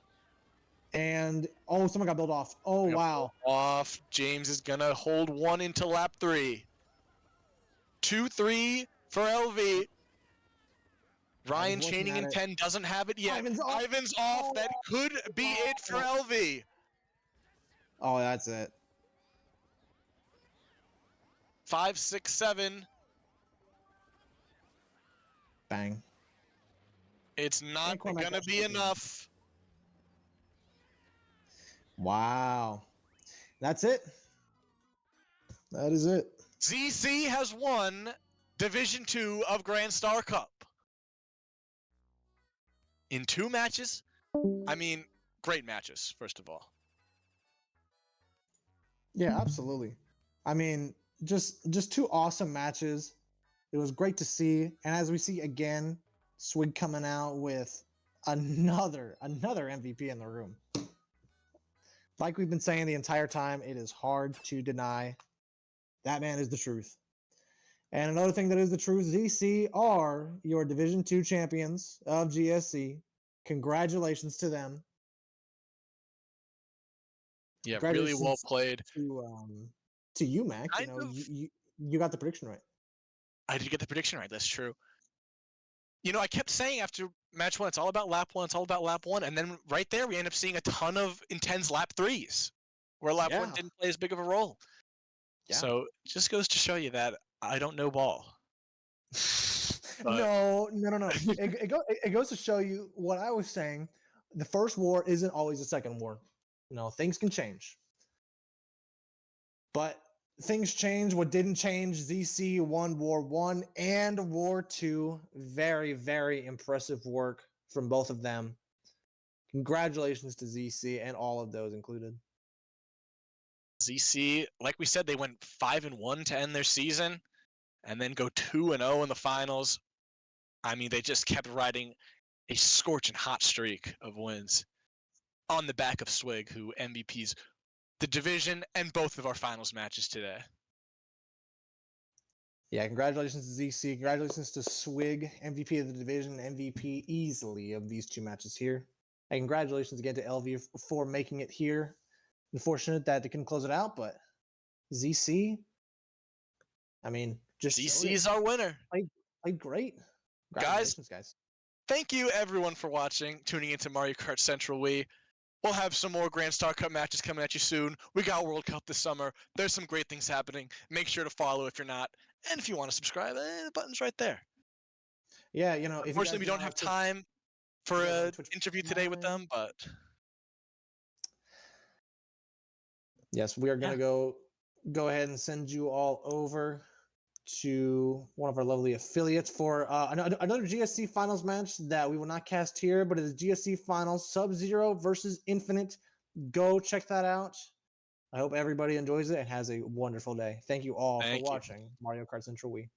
And, oh, someone got built off. Oh, wow. Off. James is going to hold 1 into lap 3. 2-3 for LV. Ryan chaining in 10 doesn't have it yet. Ivan's off. Oh. That could be it for LV. Oh, that's it. 5, 6, 7. Bang. It's not gonna be enough. Wow. That's it. That is it. ZC has won Division 2 of Grand Star Cup. In 2 matches. I mean, great matches, first of all. Yeah, absolutely. I mean, just 2 awesome matches. It was great to see. And as we see again, Swig coming out with another MVP in the room. Like we've been saying the entire time, it is hard to deny. That man is the truth. And another thing that is the truth, ZC are your Division 2 champions of GSC. Congratulations to them. Yeah, really well played. To you, Mac. You got the prediction right. I did get the prediction right. That's true. You know, I kept saying after match 1, it's all about lap 1. It's all about lap 1. And then right there, we end up seeing a ton of intense lap 3s where lap 1 didn't play as big of a role. Yeah. So it just goes to show you that I don't know ball. No. It goes to show you what I was saying. The first war isn't always the second war. You know, things can change. But things change. What didn't change, ZC won War 1 and War 2. Very, very impressive work from both of them. Congratulations to ZC and all of those included. ZC, like we said, they went 5-1 to end their season and then go 2-0 in the finals. I mean, they just kept riding a scorching hot streak of wins on the back of Swig, who MVPs the division and both of our finals matches today. Yeah, congratulations to ZC. Congratulations to Swig, MVP of the division, MVP easily of these 2 matches here. And congratulations again to LV for making it here. Unfortunate that they couldn't close it out, but ZC, I mean, just ZC is our winner. Played great. Congratulations, guys. thank you everyone for watching, tuning into Mario Kart Central Wii. We'll have some more Grand Star Cup matches coming at you soon. We got World Cup this summer. There's some great things happening. Make sure to follow if you're not. And if you want to subscribe, the button's right there. Yeah, you know, if you Unfortunately, guys we do don't not have Twitch, time for you guys an on Twitch interview today with Prime. them, but Yes, we are yeah. gonna go ahead and send you all over to one of our lovely affiliates for another GSC finals match that we will not cast here, but it is GSC finals Sub-Zero versus Infinite. Go check that out. I hope everybody enjoys it and has a wonderful day. Thank you all for Thank you. watching Mario Kart Central Wii.